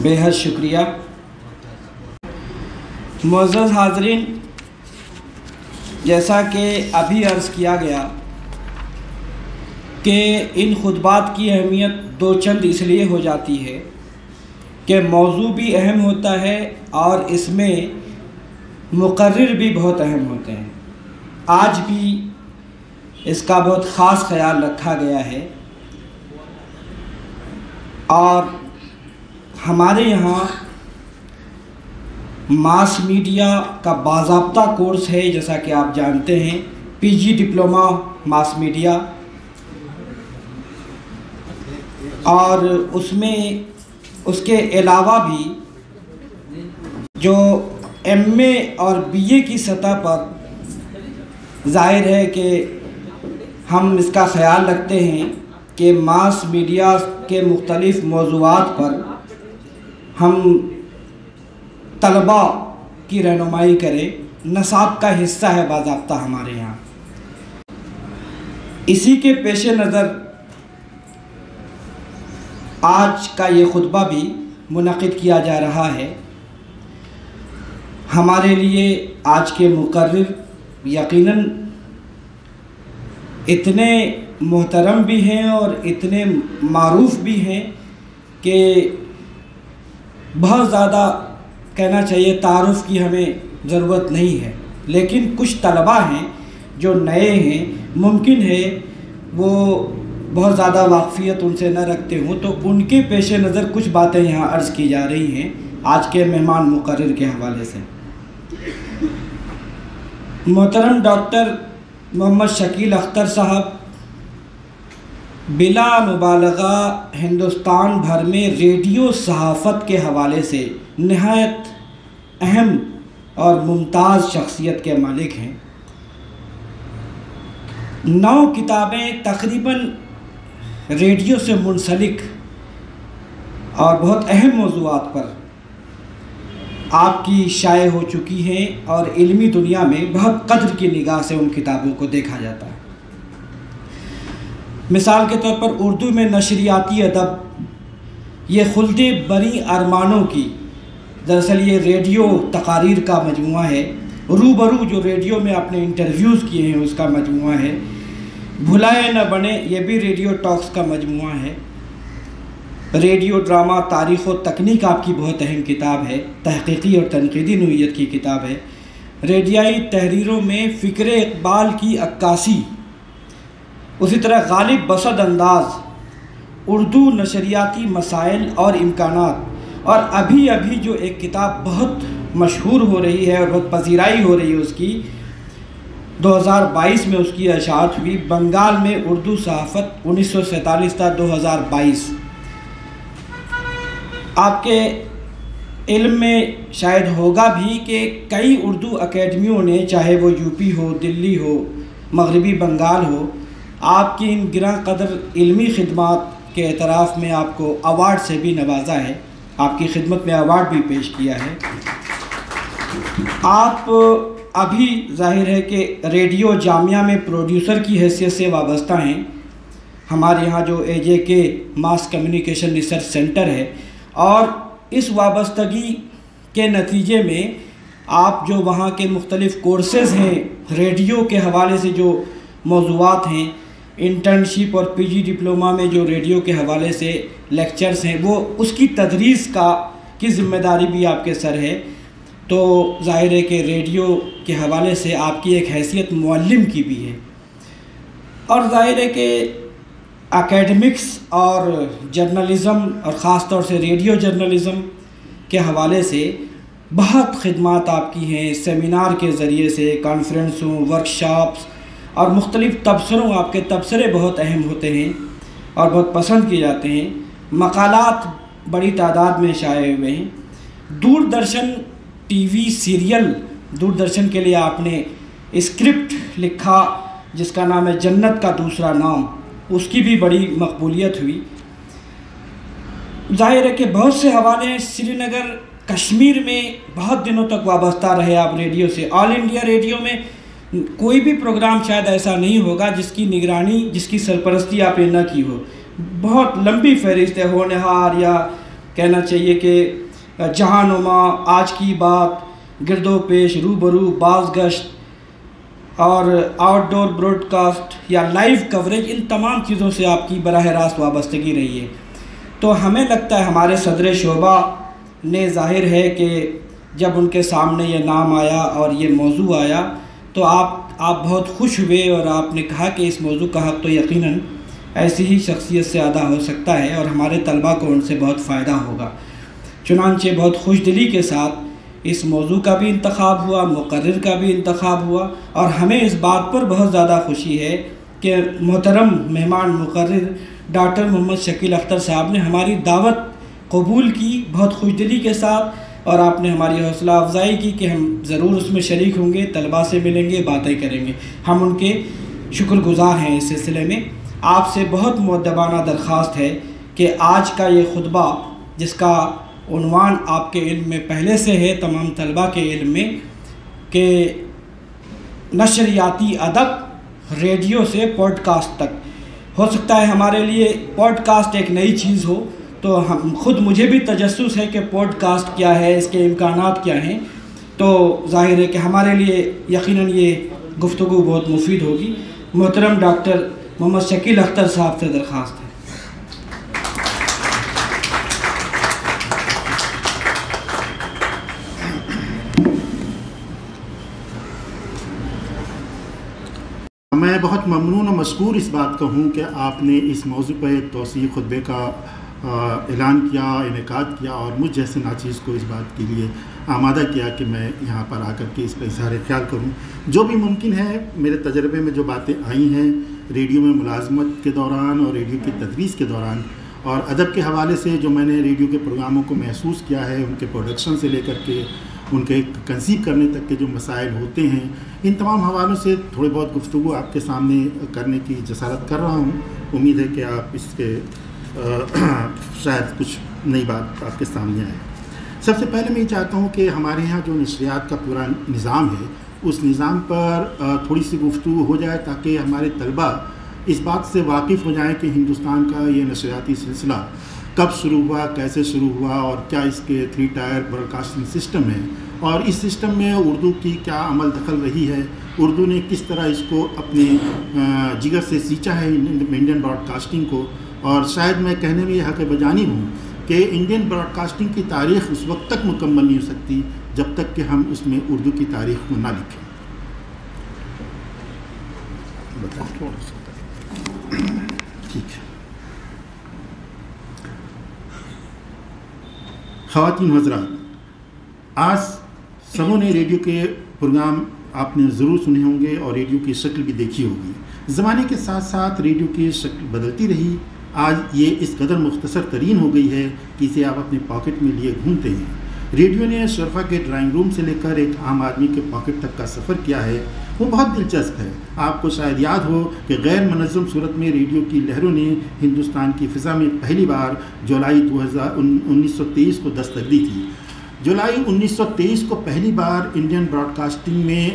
بے حد شکریہ۔ معزز حاضرین، جیسا کہ ابھی عرض کیا گیا کہ ان خطبات کی اہمیت دو چند اس لیے ہو جاتی ہے کہ موضوع بھی اہم ہوتا ہے اور اس میں مقرر بھی بہت اہم ہوتے ہیں۔ آج بھی اس کا بہت خاص خیال رکھا گیا ہے اور ہمارے یہاں ماس میڈیا کا باضابطہ کورس ہے، جیسا کہ آپ جانتے ہیں، پی جی ڈپلومہ ماس میڈیا، اور اس میں اس کے علاوہ بھی جو ایم اے اور بی اے کی سطح پر ظاہر ہے کہ ہم اس کا خیال رکھتے ہیں کہ ماس میڈیا کے مختلف موضوعات پر ہم طلباء کی رہنمائی کریں، نصاب کا حصہ ہے باضابطہ ہمارے یہاں۔ اسی کے پیش نظر آج کا یہ خطبہ بھی منعقد کیا جا رہا ہے۔ ہمارے لیے آج کے مقرر یقیناً اتنے محترم بھی ہیں اور اتنے معروف بھی ہیں کہ بہت زیادہ کہنا چاہیے تعارف کی ہمیں ضرورت نہیں ہے، لیکن کچھ طلباء ہیں جو نئے ہیں، ممکن ہے وہ بہت زیادہ واقفیت ان سے نہ رکھتے ہوں، تو ان کے پیش نظر کچھ باتیں یہاں عرض کی جا رہی ہیں آج کے مہمان مقرر کے حوالے سے۔ محترم ڈاکٹر محمد شکیل اختر صاحب بلا مبالغہ ہندوستان بھر میں ریڈیو صحافت کے حوالے سے نہایت اہم اور ممتاز شخصیت کے مالک ہیں۔ 9 کتابیں تقریباً ریڈیو سے منسلک اور بہت اہم موضوعات پر آپ کی شائع ہو چکی ہیں اور علمی دنیا میں بہت قدر کی نگاہ سے ان کتابوں کو دیکھا جاتا ہے۔ مثال کے طور پر اردو میں نشریاتی ادب، یہ خلد بری ارمانوں کی، دراصل یہ ریڈیو تقاریر کا مجموعہ ہے، روبرو جو ریڈیو میں اپنے انٹرویوز کیے ہیں اس کا مجموعہ ہے، بھلائے نہ بنے یہ بھی ریڈیو ٹاکس کا مجموعہ ہے، ریڈیو ڈرامہ تاریخ و تکنیک آپ کی بہت اہم کتاب ہے، تحقیقی اور تنقیدی نوعیت کی کتاب ہے، ریڈیائی تحریروں میں فکر اقبال کی عکاسی، اسی طرح غالب بسط انداز، اردو نشریاتی مسائل اور امکانات، اور ابھی جو ایک کتاب بہت مشہور ہو رہی ہے اور بہت پذیرائی ہو رہی ہے اس کی، 2022 میں اس کی اشاعت ہوئی، بنگال میں اردو صحافت 1947 تا 2022۔ آپ کے علم میں شاید ہوگا بھی کہ کئی اردو اکیڈمیوں نے، چاہے وہ یو پی ہو، دلی ہو، مغربی بنگال ہو، آپ کی ان گراں قدر علمی خدمات کے اعتراف میں آپ کو ایوارڈ سے بھی نوازا ہے، آپ کی خدمت میں ایوارڈ بھی پیش کیا ہے۔ آپ ابھی ظاہر ہے کہ ریڈیو جامعہ میں پروڈیوسر کی حیثیت سے وابستہ ہیں۔ ہمارے یہاں جو اے جے کے ماس کمیونیکیشن ریسرچ سینٹر ہے، اور اس وابستگی کے نتیجے میں آپ جو وہاں کے مختلف کورسز ہیں، ریڈیو کے حوالے سے جو موضوعات ہیں، انٹرنشپ اور پی جی ڈپلومہ میں جو ریڈیو کے حوالے سے لیکچرز ہیں، وہ اس کی تدریس کی ذمہ داری بھی آپ کے سر ہے، تو ظاہر ہے کہ ریڈیو کے حوالے سے آپ کی ایک حیثیت معلم کی بھی ہے، اور ظاہر ہے کہ اکیڈمکس اور جرنلزم اور خاص طور سے ریڈیو جرنلزم کے حوالے سے بہت خدمات آپ کی ہیں، سیمینار کے ذریعے سے، کانفرنسوں، ورکشاپس اور مختلف تبصروں، آپ کے تبصرے بہت اہم ہوتے ہیں اور بہت پسند کیے جاتے ہیں، مقالات بڑی تعداد میں شائع ہوئے ہیں۔ Doordarshan T V serial, Doordarshan کے لیے آپ نے اسکرپٹ لکھا جس کا نام ہے جنت کا دوسرا نام، اس کی بھی بڑی مقبولیت ہوئی۔ ظاہر ہے کہ بہت سے حوالے ہیں۔ سری نگر کشمیر میں بہت دنوں تک وابستہ رہے آپ ریڈیو سے۔ آل انڈیا ریڈیو میں کوئی بھی پروگرام شاید ایسا نہیں ہوگا جس کی نگرانی، جس کی سرپرستی آپ نے نہ کی ہو۔ بہت لمبی فہرست ہے، ہونہار یا کہنا چاہیے کہ جہاں نما، آج کی بات، گرد و پیش، روبرو، باز گشت اور آؤٹ ڈور براڈ کاسٹ یا لائیو کوریج، ان تمام چیزوں سے آپ کی براہ راست وابستگی رہی ہے. تو ہمیں لگتا ہے ہمارے صدر شعبہ نے ظاہر ہے کہ جب ان کے سامنے یہ نام آیا اور یہ موضوع آیا تو آپ بہت خوش ہوئے اور آپ نے کہا کہ اس موضوع کا حق تو یقیناً ایسی ہی شخصیت سے ادا ہو سکتا ہے اور ہمارے طلباء کو ان سے بہت فائدہ ہوگا. چنانچہ بہت خوش دلی کے ساتھ اس موضوع کا بھی انتخاب ہوا، مقرر کا بھی انتخاب ہوا، اور ہمیں اس بات پر بہت زیادہ خوشی ہے کہ محترم مہمان مقرر ڈاکٹر محمد شکیل اختر صاحب نے ہماری دعوت قبول کی بہت خوش دلی کے ساتھ، اور آپ نے ہماری حوصلہ افزائی کی کہ ہم ضرور اس میں شریک ہوں گے، طلباء سے ملیں گے، باتیں کریں گے. ہم ان کے شکر گزار ہیں. اس سلسلے میں آپ سے بہت مؤدبانہ درخواست ہے کہ آج کا یہ خطبہ، جس کا عنوان آپ کے علم میں پہلے سے ہے، تمام طلباء کے علم میں، کہ نشریاتی ادب ریڈیو سے پوڈ کاسٹ تک. ہو سکتا ہے ہمارے لیے پوڈ کاسٹ ایک نئی چیز ہو، تو مجھے بھی تجسس ہے کہ پوڈ کاسٹ کیا ہے، اس کے امکانات کیا ہیں. تو ظاہر ہے کہ ہمارے لیے یقیناً یہ گفتگو بہت مفید ہوگی. محترم ڈاکٹر محمد شکیل اختر صاحب سے درخواست ہے. میں بہت ممنون و مشکور اس بات کا ہوں کہ آپ نے اس موضوع پر ایک توسیعی خطبے کا اعلان کیا، انعقاد کیا، اور مجھ جیسے ناچیز کو اس بات کے لیے آمادہ کیا کہ میں یہاں پر آ کر کے اس پر اظہار خیال کروں. جو بھی ممکن ہے میرے تجربے میں جو باتیں آئی ہیں ریڈیو میں ملازمت کے دوران اور ریڈیو کی تدریس کے دوران، اور ادب کے حوالے سے جو میں نے ریڈیو کے پروگراموں کو محسوس کیا ہے، ان کے پروڈکشن سے لے کر کے ان کے کنسیو کرنے تک کے جو مسائل ہوتے ہیں، ان تمام حوالوں سے تھوڑی بہت گفتگو آپ کے سامنے کرنے کی جسارت کر رہا ہوں. امید ہے کہ آپ اس کے شاید کچھ نئی بات آپ کے سامنے آئے. سب سے پہلے میں یہ چاہتا ہوں کہ ہمارے یہاں جو نشریات کا پورا نظام ہے، اس نظام پر تھوڑی سی گفتگو ہو جائے تاکہ ہمارے طلباء اس بات سے واقف ہو جائیں کہ ہندوستان کا یہ نشریاتی سلسلہ کب شروع ہوا، کیسے شروع ہوا، اور کیا اس کے 3 ٹائر براڈ کاسٹنگ سسٹم ہے، اور اس سسٹم میں اردو کی کیا عمل دخل رہی ہے، اردو نے کس طرح اس کو اپنے جگر سے سینچا ہے انڈین براڈ کاسٹنگ کو. اور شاید میں کہنے میں یہ حق بجانی ہوں کہ انڈین براڈ کاسٹنگ کی تاریخ اس وقت تک مکمل نہیں ہو سکتی جب تک کہ ہم اس میں اردو کی تاریخ کو نہ لکھیں. ٹھیک ہے. خواتین حضرات، آج سبوں نے ریڈیو کے پروگرام آپ نے ضرور سنے ہوں گے اور ریڈیو کی شکل بھی دیکھی ہوگی. زمانے کے ساتھ ساتھ ریڈیو کی شکل بدلتی رہی. آج یہ اس قدر مختصر ترین ہو گئی ہے کہ اسے آپ اپنے پاکٹ میں لیے گھومتے ہیں. ریڈیو نے شرفا کے ڈرائنگ روم سے لے کر ایک عام آدمی کے پاکٹ تک کا سفر کیا ہے. وہ بہت دلچسپ ہے. آپ کو شاید یاد ہو کہ غیر منظم صورت میں ریڈیو کی لہروں نے ہندوستان کی فضا میں پہلی بار جولائی 1923 کو دستک دی تھی. جولائی 1923 کو پہلی بار انڈین براڈ کاسٹنگ میں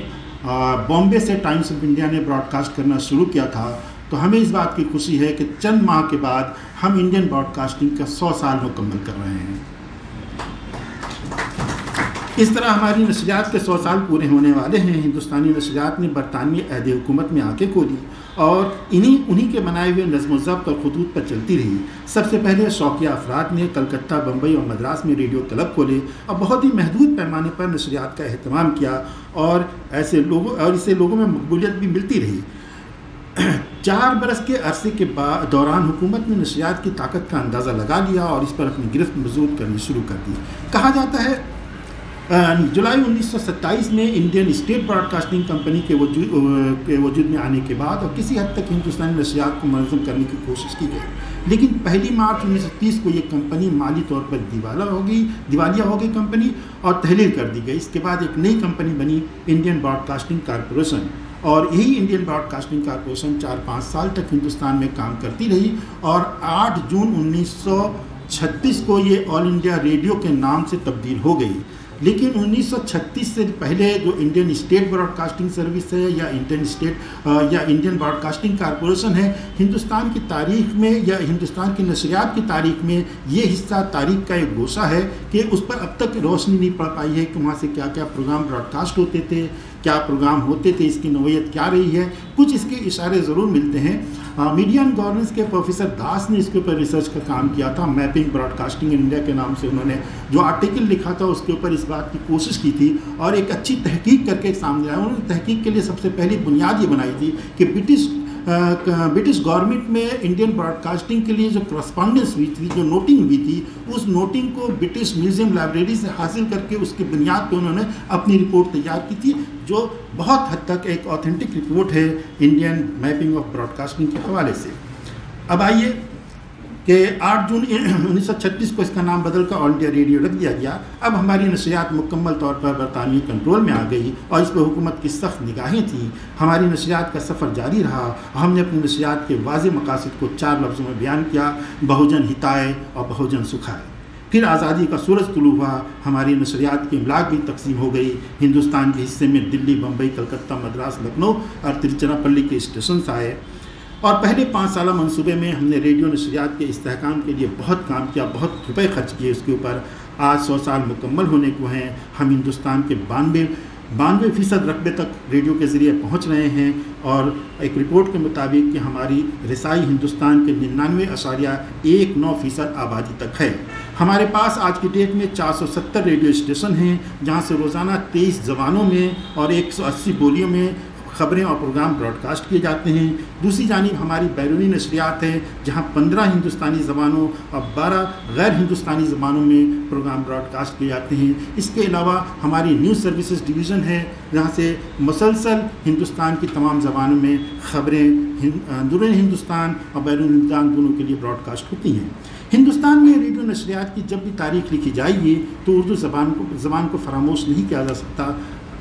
بامبے سے ٹائمز آف انڈیا نے براڈ کاسٹ کرنا شروع کیا تھا. تو ہمیں اس بات کی خوشی ہے کہ چند ماہ کے بعد ہم انڈین براڈ کاسٹنگ کا 100 سال مکمل کر رہے ہیں. اس طرح ہماری نشریات کے 100 سال پورے ہونے والے ہیں. ہندوستانی نشریات نے برطانوی عہد حکومت میں آنکھیں کھولی اور انہی کے بنائے ہوئے نظم و ضبط اور خطوط پر چلتی رہی. سب سے پہلے شوقیہ افراد نے کلکتہ، بمبئی اور مدراس میں ریڈیو کلب کھولے اور بہت ہی محدود پیمانے پر نشریات کا اہتمام کیا، اور اسے لوگوں میں مقبولیت بھی ملتی رہی. 4 برس کے عرصے کے دوران حکومت نے نشریات کی طاقت کا اندازہ لگا لیا اور اس پر اپنی گرفت مضبوط کرنی شروع کر دی. کہا جاتا ہے جولائی 1927 میں Indian state broadcasting company کے وجود میں آنے کے بعد اور کسی حد تک ہندوستانی نشریات کو منظم کرنے کی کوشش کی گئی، لیکن 1 مارچ 1930 کو یہ کمپنی مالی طور پر دیوالیہ ہو گئی کمپنی اور تحلیل کر دی گئی. اس کے بعد ایک نئی کمپنی بنی انڈین براڈ کاسٹنگ کارپوریشن، اور یہی انڈین براڈ کاسٹنگ کارپوریشن 4-5 سال تک ہندوستان میں کام کرتی رہی، اور 8 جون 1936 کو یہ آل انڈیا ریڈیو کے نام سے تبدیل ہو گئی. لیکن 1936 سے پہلے جو Indian state broadcasting service ہے یا انڈین براڈ کاسٹنگ کارپوریشن ہے، ہندوستان کی تاریخ میں یا ہندوستان کی نشریات کی تاریخ میں یہ حصہ تاریخ کا ایک گوشہ ہے کہ اس پر اب تک روشنی نہیں پڑ پائی ہے کہ وہاں سے کیا کیا پروگرام براڈ کاسٹ ہوتے تھے، کیا پروگرام ہوتے تھے، اس کی نوعیت کیا رہی ہے. کچھ اس کے اشارے ضرور ملتے ہیں. میڈیا اینڈ گورننس کے پروفیسر داس نے اس کے اوپر ریسرچ کا کام کیا تھا. Mapping broadcasting in India کے نام سے انہوں نے جو آرٹیکل لکھا تھا اس کے اوپر اس بات کی کوشش کی تھی اور ایک اچھی تحقیق کر کے سامنے آیا. انہوں نے تحقیق کے لیے سب سے پہلی بنیاد یہ بنائی تھی کہ برٹش گورنمنٹ میں انڈین براڈ کاسٹنگ کے لیے جو کرسپونڈنس ہوئی تھی، جو نوٹنگ ہوئی تھی، اس نوٹنگ کو برٹش میوزیم لائبریری سے حاصل کر کے اس کی بنیاد پہ انہوں نے اپنی رپورٹ تیار کی تھی، جو بہت حد تک ایک آتھینٹک رپورٹ ہے Indian mapping of broadcasting کے حوالے سے. اب آئیے کہ 8 جون 1936 کو اس کا نام بدل کر آل انڈیا ریڈیو رکھ دیا گیا. اب ہماری نشریات مکمل طور پر برطانوی کنٹرول میں آ گئی اور اس پہ حکومت کی سخت نگاہیں تھیں. ہماری نشریات کا سفر جاری رہا. ہم نے اپنی نشریات کے واضح مقاصد کو 4 لفظوں میں بیان کیا: بہوجن ہتائے اور بہوجن سکھائے. پھر آزادی کا سورج طلوع ہوا. ہماری نشریات کی املاک بھی تقسیم ہو گئی. ہندوستان کے حصے میں دلی، بمبئی، کلکتہ، مدراس، لکھنؤ اور ترچناپلی کے اسٹیشنز آئے. اور پہلے 5 سالہ منصوبے میں ہم نے ریڈیو نشریات کے استحکام کے لیے بہت کام کیا، بہت روپے خرچ کیے اس کے اوپر. آج 100 سال مکمل ہونے کو ہیں. ہم ہندوستان کے 92% رقبے تک ریڈیو کے ذریعے پہنچ رہے ہیں اور ایک رپورٹ کے مطابق کہ ہماری رسائی ہندوستان کے 99.19% آبادی تک ہے. ہمارے پاس آج کی ڈیٹ میں 470 ریڈیو اسٹیشن ہیں جہاں سے روزانہ 23 زبانوں میں اور 180 بولیوں میں خبریں اور پروگرام براڈ کاسٹ کیے جاتے ہیں. دوسری جانب ہماری بیرونی نشریات ہیں جہاں 15 ہندوستانی زبانوں اور 12 غیر ہندوستانی زبانوں میں پروگرام براڈ کاسٹ کیے جاتے ہیں. اس کے علاوہ ہماری نیوز سروسز ڈویژن ہے جہاں سے مسلسل ہندوستان کی تمام زبانوں میں خبریں اندرون ہندوستان اور بیرون ہندوستان دونوں کے لیے براڈ کاسٹ ہوتی ہیں. ہندوستان میں ریڈیو نشریات کی جب بھی تاریخ لکھی جائے گی تو اردو زبان کو فراموش نہیں کیا جا سکتا.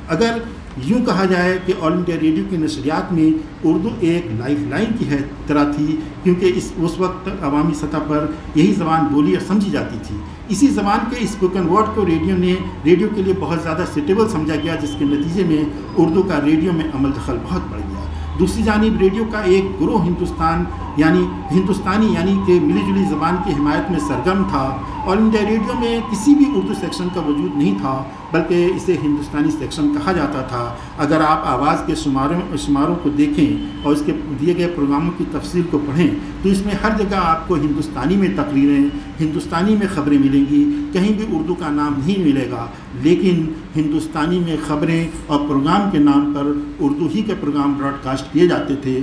اگر یوں کہا جائے کہ آل انڈیا ریڈیو کی نشریات میں اردو ایک لائف لائن کی طرح تھی، کیونکہ اس وقت عوامی سطح پر یہی زبان بولی اور سمجھی جاتی تھی. اسی زبان کے اسپوکن ورڈ کو ریڈیو کے لیے بہت زیادہ سیٹیبل سمجھا گیا، جس کے نتیجے میں اردو کا ریڈیو میں عمل دخل بہت بڑھ گیا. دوسری جانب ریڈیو کا ایک گروہ ہندوستانی یعنی کہ ملی جلی زبان کی حمایت میں سرگرم تھا. آل انڈیا ریڈیو میں کسی بھی اردو سیکشن کا وجود نہیں تھا، بلکہ اسے ہندوستانی سیکشن کہا جاتا تھا. اگر آپ آواز کے شماروں کو دیکھیں اور اس کے دیے گئے پروگراموں کی تفصیل کو پڑھیں تو اس میں ہر جگہ آپ کو ہندوستانی میں تقریریں، ہندوستانی میں خبریں ملیں گی. کہیں بھی اردو کا نام نہیں ملے گا، لیکن ہندوستانی میں خبریں اور پروگرام کے نام پر اردو ہی کے پروگرام براڈ کاسٹ کیے جاتے تھے.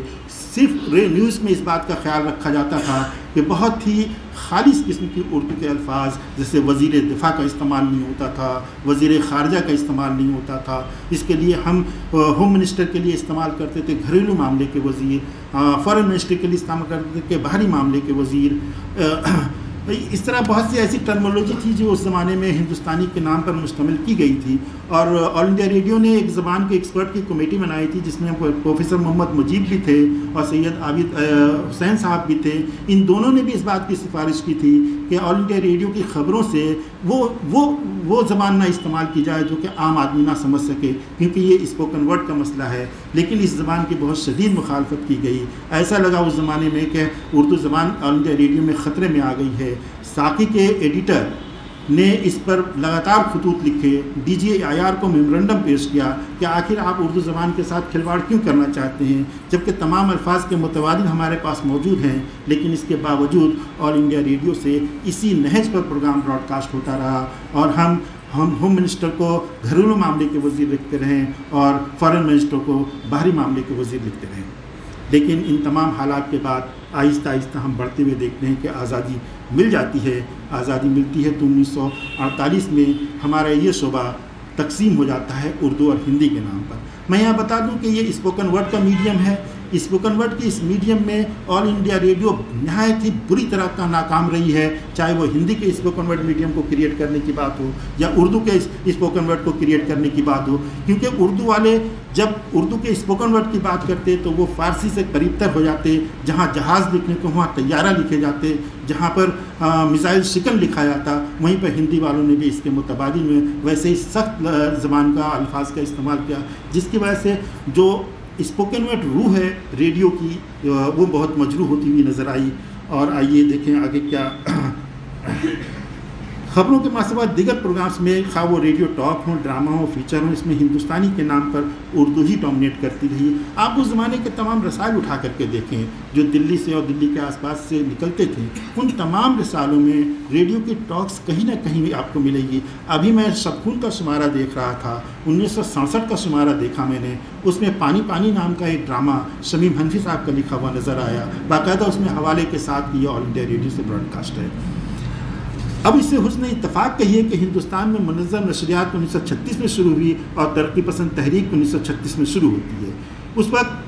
صرف نیوز میں اس بات کا خیال رکھا جاتا تھا کہ بہت ہی خالص قسم کی اردو کے الفاظ جیسے وزیر دفاع کا استعمال نہیں ہوتا تھا، وزیر خارجہ کا استعمال نہیں ہوتا تھا. اس کے لیے ہم ہوم منسٹر کے لیے استعمال کرتے تھے گھریلو معاملے کے وزیر، فارن منسٹر کے لیے استعمال کرتے تھے باہری معاملے کے وزیر. اس طرح بہت سی ایسی ٹرمولوجی تھی جو اس زمانے میں ہندوستانی کے نام پر مشتمل کی گئی تھی. اور آل انڈیا ریڈیو نے ایک زبان کے ایکسپرٹ کی کمیٹی بنائی تھی جس میں پروفیسر محمد مجیب بھی تھے اور سید عابد حسین صاحب بھی تھے. ان دونوں نے بھی اس بات کی سفارش کی تھی کہ آل انڈیا ریڈیو کی خبروں سے وہ زبان نہ استعمال کی جائے جو کہ عام آدمی نہ سمجھ سکے، کیونکہ یہ اسپوکن ورڈ کا مسئلہ ہے. لیکن اس زبان کی بہت شدید مخالفت کی گئی. ایسا لگا اس زمانے میں کہ اردو زبان آل انڈیا ریڈیو میں خطرے میں آ گئی ہے. ساقی کے ایڈیٹر نے اس پر لگاتار خطوط لکھے، D G A I R کو میمورنڈم پیش کیا کہ آخر آپ اردو زبان کے ساتھ کھلواڑ کیوں کرنا چاہتے ہیں، جبکہ تمام الفاظ کے متبادل ہمارے پاس موجود ہیں. لیکن اس کے باوجود آل انڈیا ریڈیو سے اسی نہج پر پروگرام براڈ کاسٹ ہوتا رہا اور ہم ہوم منسٹر کو گھریلو معاملے کے وزیر لکھتے رہیں اور فارن منسٹر کو باہری معاملے کے وزیر لکھتے رہیں. لیکن ان تمام حالات کے بعد آہستہ آہستہ ہم بڑھتے ہوئے دیکھتے ہیں کہ آزادی مل جاتی ہے. آزادی ملتی ہے تو 1948 میں ہمارا یہ شعبہ تقسیم ہو جاتا ہے اردو اور ہندی کے نام پر. میں یہاں بتا دوں کہ یہ اسپوکن ورڈ کا میڈیم ہے. اسپوکن ورڈ کی اس میڈیم میں آل انڈیا ریڈیو نہایت ہی بری طرح کا ناکام رہی ہے، چاہے وہ ہندی کے اسپوکن ورڈ میڈیم کو کریٹ کرنے کی بات ہو یا اردو کے اسپوکن ورڈ کو کریٹ کرنے کی بات ہو، کیونکہ اردو والے جب اردو کے اسپوکن ورڈ کی بات کرتے تو وہ فارسی سے قریب تر ہو جاتے، جہاں جہاز لکھنے کو وہاں طیارہ لکھے جاتے، جہاں پر میزائل شکن لکھا جاتا وہیں پر ہندی والوں نے بھی اس کے متبادل میں ویسے ہی سخت زبان کا الفاظ کا استعمال کیا، جس کی وجہ سے جو اسپوکن ورڈ روح ہے ریڈیو کی وہ بہت مجروح ہوتی ہوئی نظر آئی۔ اور آئیے دیکھیں آگے کیا خبروں کے ماسوا دیگر پروگرامز میں، خواہ وہ ریڈیو ٹاک ہوں، ڈرامہ ہوں، فیچر ہوں، اس میں ہندوستانی کے نام پر اردو ہی ڈومینیٹ کرتی رہی۔ آپ اس زمانے کے تمام رسائل اٹھا کر کے دیکھیں جو دلی سے اور دلی کے آس پاس سے نکلتے تھے، ان تمام رسالوں میں ریڈیو کی ٹاکس کہیں نہ کہیں بھی آپ کو ملے گی۔ ابھی میں شبخون کا شمارہ دیکھ رہا تھا، 1967 کا شمارہ دیکھا میں نے، اس میں پانی پانی نام کا ایک ڈرامہ شمیم حنفی صاحب کا لکھا ہوا نظر آیا، باقاعدہ اس میں حوالے کے ساتھ یہ آل انڈیا ریڈیو سے براڈ کاسٹ ہے۔ اب اس سے حسن اتفاق کہیے کہ ہندوستان میں منظم نشریات 1936 میں شروع ہوئی اور ترقی پسند تحریک 1936 میں شروع ہوتی ہے۔ اس وقت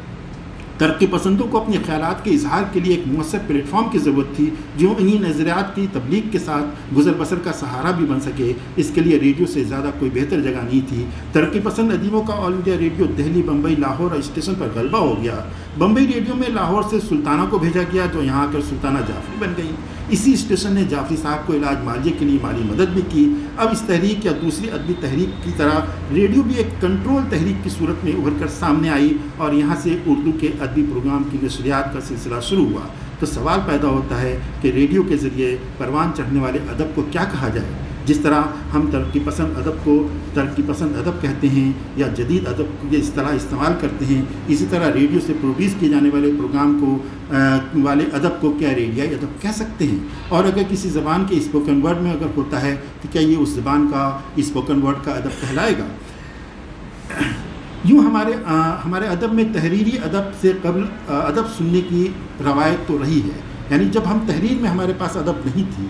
ترقی پسندوں کو اپنے خیالات کے اظہار کے لیے ایک مؤثر پلیٹ فارم کی ضرورت تھی جو انہی نظریات کی تبلیغ کے ساتھ گزر بسر کا سہارا بھی بن سکے۔ اس کے لیے ریڈیو سے زیادہ کوئی بہتر جگہ نہیں تھی۔ ترقی پسند ادیبوں کا آل انڈیا ریڈیو دہلی، بمبئی، لاہور اور اسٹیشن پر غلبہ ہو گیا۔ بمبئی ریڈیو میں لاہور سے سلطانہ کو بھیجا گیا جو یہاں آ کر سلطانہ جعفری بن گئی۔ اسی اسٹیشن نے جعفری صاحب کو علاج معالجے کے لیے مالی مدد بھی کی۔ اب اس تحریک یا دوسری ادبی تحریک کی طرح ریڈیو بھی ایک کنٹرول تحریک کی صورت میں ابھر کر سامنے آئی اور یہاں سے اردو کے ادبی پروگرام کی نشریات کا سلسلہ شروع ہوا۔ تو سوال پیدا ہوتا ہے کہ ریڈیو کے ذریعے پروان چڑھنے والے ادب کو کیا کہا جائے؟ جس طرح ہم ترقی پسند ادب کو ترقی پسند ادب کہتے ہیں یا جدید ادب کی اصطلاح استعمال کرتے ہیں، اسی طرح ریڈیو سے پروڈیوس کیے جانے والے پروگرام کو والے ادب کو کیا ریڈیائی ادب کہہ سکتے ہیں؟ اور اگر کسی زبان کے اسپوکن ورڈ میں اگر ہوتا ہے تو کیا یہ اس زبان کا اسپوکن ورڈ کا ادب کہلائے گا؟ یوں ہمارے ادب میں تحریری ادب سے قبل ادب سننے کی روایت تو رہی ہے، یعنی جب ہم تحریر میں ہمارے پاس ادب نہیں تھی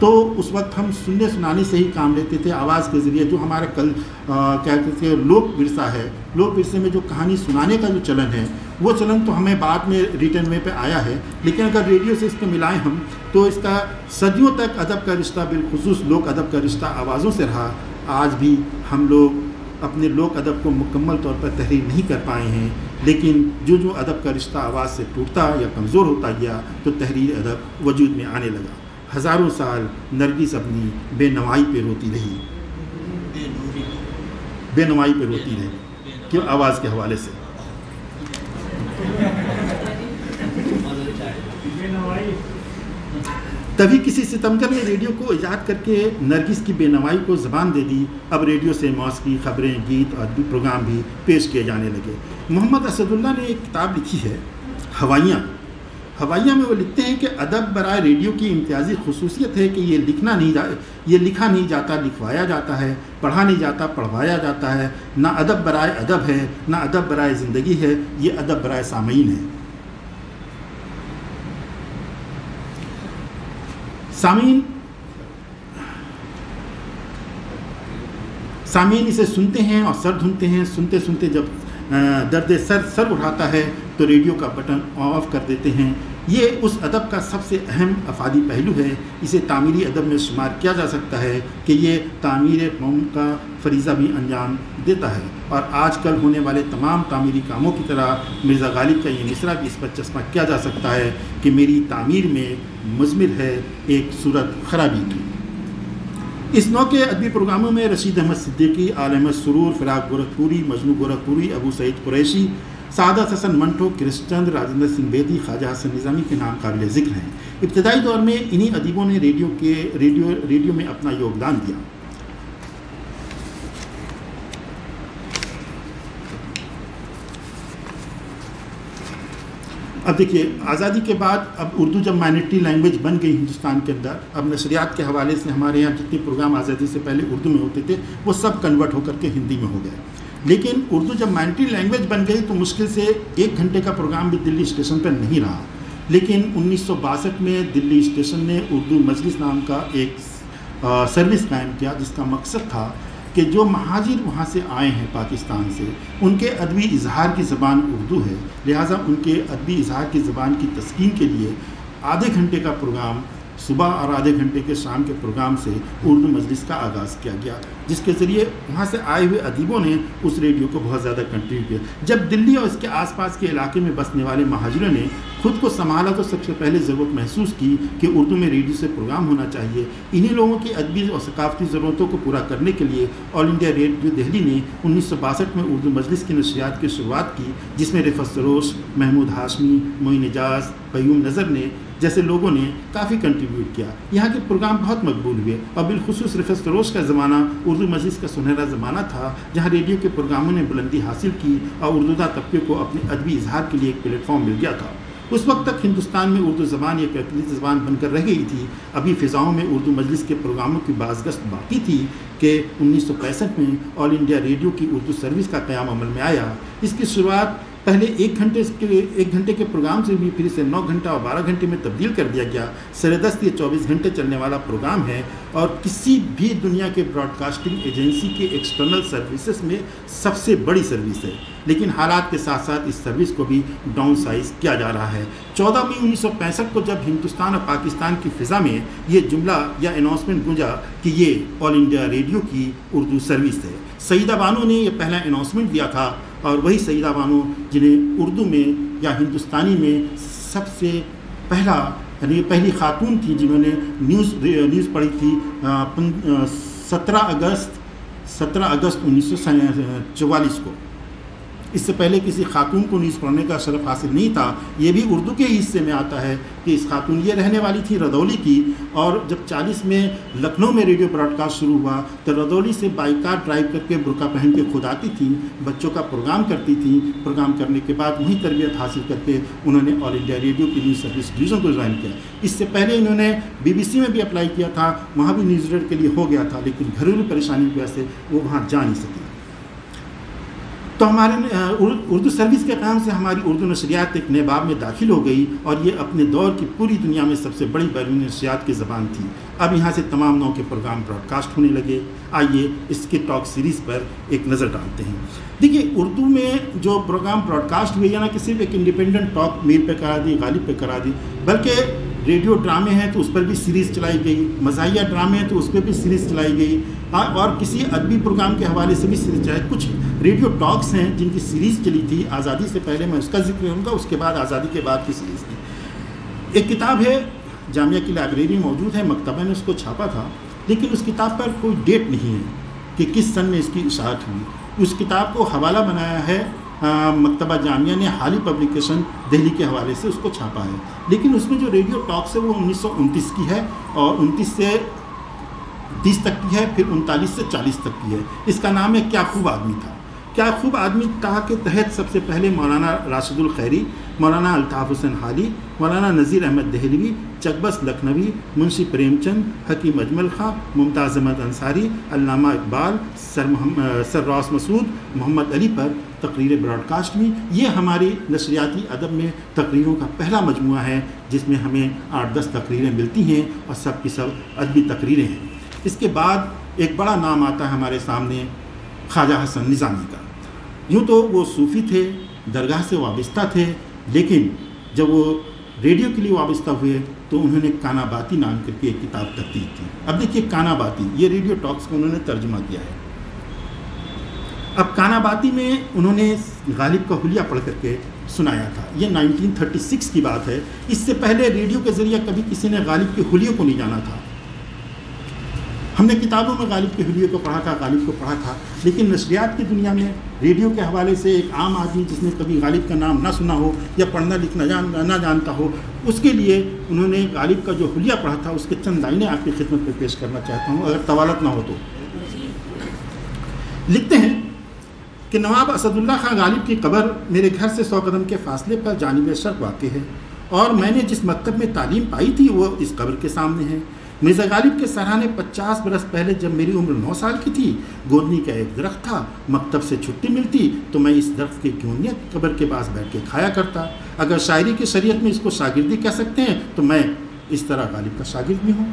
تو اس وقت ہم سننے سنانے سے ہی کام لیتے تھے، آواز کے ذریعے۔ جو ہمارا کیا کہتے ہیں لوک ورثہ ہے، لوک ورثے میں جو کہانی سنانے کا جو چلن ہے وہ چلن تو ہمیں بعد میں ریٹن وے پہ آیا ہے، لیکن اگر ریڈیو سے اس کو ملائیں ہم تو اس کا صدیوں تک ادب کا رشتہ، بالخصوص لوک ادب کا رشتہ آوازوں سے رہا۔ آج بھی ہم لوگ اپنے لوک ادب کو مکمل طور پر تحریر نہیں کر پائے ہیں، لیکن جو ادب کا رشتہ آواز سے ٹوٹتا یا کمزور ہوتا گیا تو تحریر ادب وجود میں آنے لگا۔ ہزاروں سال نرگس اپنی بے نوائی پہ روتی رہی، بے نوائی پہ روتی رہی، کیوں؟ آواز کے حوالے سے۔ تبھی کسی ستمگر نے ریڈیو کو ایجاد کر کے نرگس کی بے نوائی کو زبان دے دی۔ اب ریڈیو سے موسیقی، خبریں، گیت اور ادبی پروگرام بھی پیش کیے جانے لگے۔ محمد اسد اللہ نے ایک کتاب لکھی ہے ہوائیاں میں وہ لکھتے ہیں کہ ادب برائے ریڈیو کی امتیازی خصوصیت ہے کہ یہ لکھا نہیں جاتا لکھوایا جاتا ہے، پڑھا نہیں جاتا پڑھوایا جاتا ہے۔ نہ ادب برائے ادب ہے، نہ ادب برائے زندگی ہے، یہ ادب برائے سامعین ہے۔ سامعین اسے سنتے ہیں اور سر دھنتے ہیں، سنتے سنتے جب درد سر اٹھاتا ہے تو ریڈیو کا بٹن آف کر دیتے ہیں۔ یہ اس ادب کا سب سے اہم افادی پہلو ہے۔ اسے تعمیری ادب میں شمار کیا جا سکتا ہے کہ یہ تعمیر قوم کا فریضہ بھی انجام دیتا ہے۔ اور آج کل ہونے والے تمام تعمیری کاموں کی طرح مرزا غالب کا یہ مصرع بھی اس پر چشمہ کیا جا سکتا ہے کہ میری تعمیر میں مضمر ہے ایک صورت خرابی کی۔ اس نوع کے ادبی پروگراموں میں رشید احمد صدیقی، آل احمد سرور، فراق گورکھپوری، مجنو گورکھپوری، ابو سعید قریشی، سعادت حسن منٹو، کرشن چندر، راجندر سنگھ بیدی، خواجہ حسن نظامی کے نام قابل ذکر ہیں۔ ابتدائی دور میں انہی ادیبوں نے ریڈیو میں اپنا یوگدان دیا۔ اب دیکھیے، آزادی کے بعد اب اردو جب مائنرٹی لینگویج بن گئی ہندوستان کے اندر، اب نشریات کے حوالے سے ہمارے یہاں جتنے پروگرام آزادی سے پہلے اردو میں ہوتے تھے وہ سب کنورٹ ہو کر کے ہندی میں ہو گئے۔ لیکن اردو جب مائنرٹی لینگویج بن گئی تو مشکل سے 1 گھنٹے کا پروگرام بھی دلی اسٹیشن پر نہیں رہا۔ لیکن 1962 میں دلی اسٹیشن نے اردو مجلس نام کا ایک سروس قائم کیا، جس کا مقصد تھا کہ کہ جو مہاجر وہاں سے آئے ہیں پاکستان سے، ان کے ادبی اظہار کی زبان اردو ہے، لہٰذا ان کے ادبی اظہار کی زبان کی تسکین کے لیے آدھے گھنٹے کا پروگرام صبح اور آدھے گھنٹے کے شام کے پروگرام سے اردو مجلس کا آغاز کیا گیا، جس کے ذریعے وہاں سے آئے ہوئے ادیبوں نے اس ریڈیو کو بہت زیادہ کنٹریبیوٹ کیا۔ جب دلی اور اس کے آس پاس کے علاقے میں بسنے والے مہاجروں نے خود کو سنبھالا تو سب سے پہلے ضرورت محسوس کی کہ اردو میں ریڈیو سے پروگرام ہونا چاہیے۔ انہی لوگوں کی ادبی اور ثقافتی ضرورتوں کو پورا کرنے کے لیے آل انڈیا ریڈیو دہلی نے 1962 میں اردو مجلس کی نشریات کی شروعات کی، جس میں رفعت سروش، محمود ہاشمی، معین اجاز، قیوم نظر نے جیسے لوگوں نے کافی کنٹریبیوٹ کیا۔ یہاں کے پروگرام بہت مقبول ہوئے اور بالخصوص رفعت سروش کا زمانہ اردو مجلس کا سنہرا زمانہ تھا، جہاں ریڈیو کے پروگراموں نے بلندی حاصل کی اور اردودہ طبقے کو اپنے ادبی اظہار کے لیے ایک پلیٹ فارم مل گیا تھا۔ اس وقت تک ہندوستان میں اردو زبان ایک اقلیتی زبان بن کر رہ گئی تھی۔ ابھی فضاؤں میں اردو مجلس کے پروگراموں کی بازگشت باقی تھی کہ 1965 میں آل انڈیا ریڈیو کی اردو سروس کا قیام عمل میں آیا۔ اس کی شروعات پہلے ایک گھنٹے کے پروگرام سے بھی پھر اسے 9 گھنٹہ اور 12 گھنٹے میں تبدیل کر دیا گیا۔ سردست یہ 24 گھنٹے چلنے والا پروگرام ہے اور کسی بھی دنیا کے براڈ کاسٹنگ ایجنسی کے ایکسٹرنل سروسز میں سب سے بڑی سروس ہے، لیکن حالات کے ساتھ ساتھ اس سروس کو بھی ڈاؤن سائز کیا جا رہا ہے۔ 14 مئی 1965 کو جب ہندوستان اور پاکستان کی فضا میں یہ جملہ یا اناؤنسمنٹ گونجا کہ یہ آل انڈیا ریڈیو کی اردو سروس ہے، سعیدہ بانو نے یہ پہلا اناؤنسمنٹ دیا تھا، اور وہی سعیدہ بانو جنہیں اردو میں یا ہندوستانی میں سب سے یعنی پہلی خاتون تھی جنہوں نے نیوز پڑھی تھی 17 اگست 1944 کو۔ اس سے پہلے کسی خاتون کو نیوز پڑھنے کا شرف حاصل نہیں تھا۔ یہ بھی اردو کے ہی حصے میں آتا ہے کہ اس خاتون یہ رہنے والی تھی رضولی کی، اور جب 40 میں لکھنؤ میں ریڈیو براڈ کاسٹ شروع ہوا تو رضولی سے بائی کار ڈرائیو کر کے برقع پہن کے خود آتی تھی، بچوں کا پروگرام کرتی تھی۔ پروگرام کرنے کے بعد وہیں تربیت حاصل کر کے انہوں نے آل انڈیا ریڈیو کی نیوز سروس ڈویژن کو جوائن کیا۔ اس سے پہلے انہوں نے BBC میں بھی اپلائی کیا تھا، وہاں بھی نیوز ریڈر کے لیے ہو گیا تھا، لیکن گھریلو پریشانی کی وجہ سے وہ وہاں جا نہیں سکی۔ تو ہمارے اردو سروس کے قیام سے ہماری اردو نشریات ایک نئے باب میں داخل ہو گئی، اور یہ اپنے دور کی پوری دنیا میں سب سے بڑی بیرونی نشریات کی زبان تھی۔ اب یہاں سے تمام نو کے پروگرام براڈ کاسٹ ہونے لگے۔ آئیے اس کے ٹاک سیریز پر ایک نظر ڈالتے ہیں۔ دیکھیے، اردو میں جو پروگرام براڈ کاسٹ ہوئے یا نہ کہ صرف ایک انڈیپینڈنٹ ٹاک میر پہ کرا دی، غالب پہ کرا دی، بلکہ ریڈیو ڈرامے ہیں تو اس پر بھی سیریز چلائی گئی، مزاحیہ ڈرامے ہیں تو اس پہ بھی سیریز چلائی گئی، اور کسی ادبی پروگرام کے حوالے سے بھی سیریز چلائی۔ کچھ ریڈیو ٹاکس ہیں جن کی سیریز چلی تھی آزادی سے پہلے، میں اس کا ذکر کروں گا، اس کے بعد آزادی کے بعد کی سیریز تھی۔ ایک کتاب ہے، جامعہ کی لائبریری موجود ہے، مکتبہ نے اس کو چھاپا تھا، لیکن اس کتاب پر کوئی ڈیٹ نہیں ہے کہ کس سن میں اس کی اشاعت ہوئی۔ اس کتاب کو حوالہ بنایا ہے مکتبہ جامعہ نے، حالی پبلیکیشن دہلی کے حوالے سے اس کو چھاپا ہے، لیکن اس میں جو ریڈیو ٹاکس ہے وہ 1929 کی ہے، اور 29 سے 30 تک کی ہے، پھر 39 سے 40 تک کی ہے۔ اس کا نام ہے کیا خوب آدمی تھا۔ کیا خوب آدمی تھا کے تحت سب سے پہلے مولانا راشد الخیری، مولانا الطاف حسین حالی، مولانا نذیر احمد دہلوی، چکبس لکھنوی، منشی پریم چند، حکیم اجمل خاں، ممتاز احمد انصاری، علامہ اقبال، سر راس مسعود، محمد علی پر تقریر براڈ کاسٹ ہوئی۔ یہ ہماری نشریاتی ادب میں تقریروں کا پہلا مجموعہ ہے جس میں ہمیں 8-10 تقریریں ملتی ہیں، اور سب کی سب ادبی تقریریں ہیں۔ اس کے بعد ایک بڑا نام آتا ہے ہمارے سامنے، خواجہ حسن نظامی کا۔ یوں تو وہ صوفی تھے، درگاہ سے وابستہ تھے، لیکن جب وہ ریڈیو کے لیے وابستہ ہوئے تو انہوں نے کانا باتی نام کر کے ایک کتاب ترتیب کی۔ اب دیکھیے، کانا باتی یہ ریڈیو ٹاکس کو انہوں نے ترجمہ کیا ہے۔ اب کانا باتی میں انہوں نے غالب کا حلیہ پڑھ کر کے سنایا تھا۔ یہ 1936 کی بات ہے۔ اس سے پہلے ریڈیو کے ذریعے کبھی کسی نے غالب کے حلیے کو نہیں جانا تھا۔ ہم نے کتابوں میں غالب کے حلیے کو پڑھا تھا، غالب کو پڑھا تھا، لیکن نشریات کی دنیا میں ریڈیو کے حوالے سے ایک عام آدمی جس نے کبھی غالب کا نام نہ سنا ہو یا پڑھنا لکھنا نہ جانتا ہو، اس کے لیے انہوں نے غالب کا جو حلیہ پڑھا تھا اس کے چند لائنیں آپ کی خدمت میں پیش کرنا چاہتا ہوں، اگر طوالت نہ ہو تو۔ لکھتے ہیں کہ نواب اسد اللہ خان غالب کی قبر میرے گھر سے 100 قدم کے فاصلے پر جانب شرق واقع ہے، اور میں نے جس مکتب میں تعلیم پائی تھی وہ اس قبر کے سامنے ہے۔ مرزا غالب کے سرانے 50 برس پہلے جب میری عمر 9 سال کی تھی، گودنی کا ایک درخت تھا، مکتب سے چھٹی ملتی تو میں اس درخت کی گونیت قبر کے پاس بیٹھ کے کھایا کرتا۔ اگر شاعری کی شریعت میں اس کو شاگردی کہہ سکتے ہیں تو میں اس طرح غالب کا شاگرد بھی ہوں۔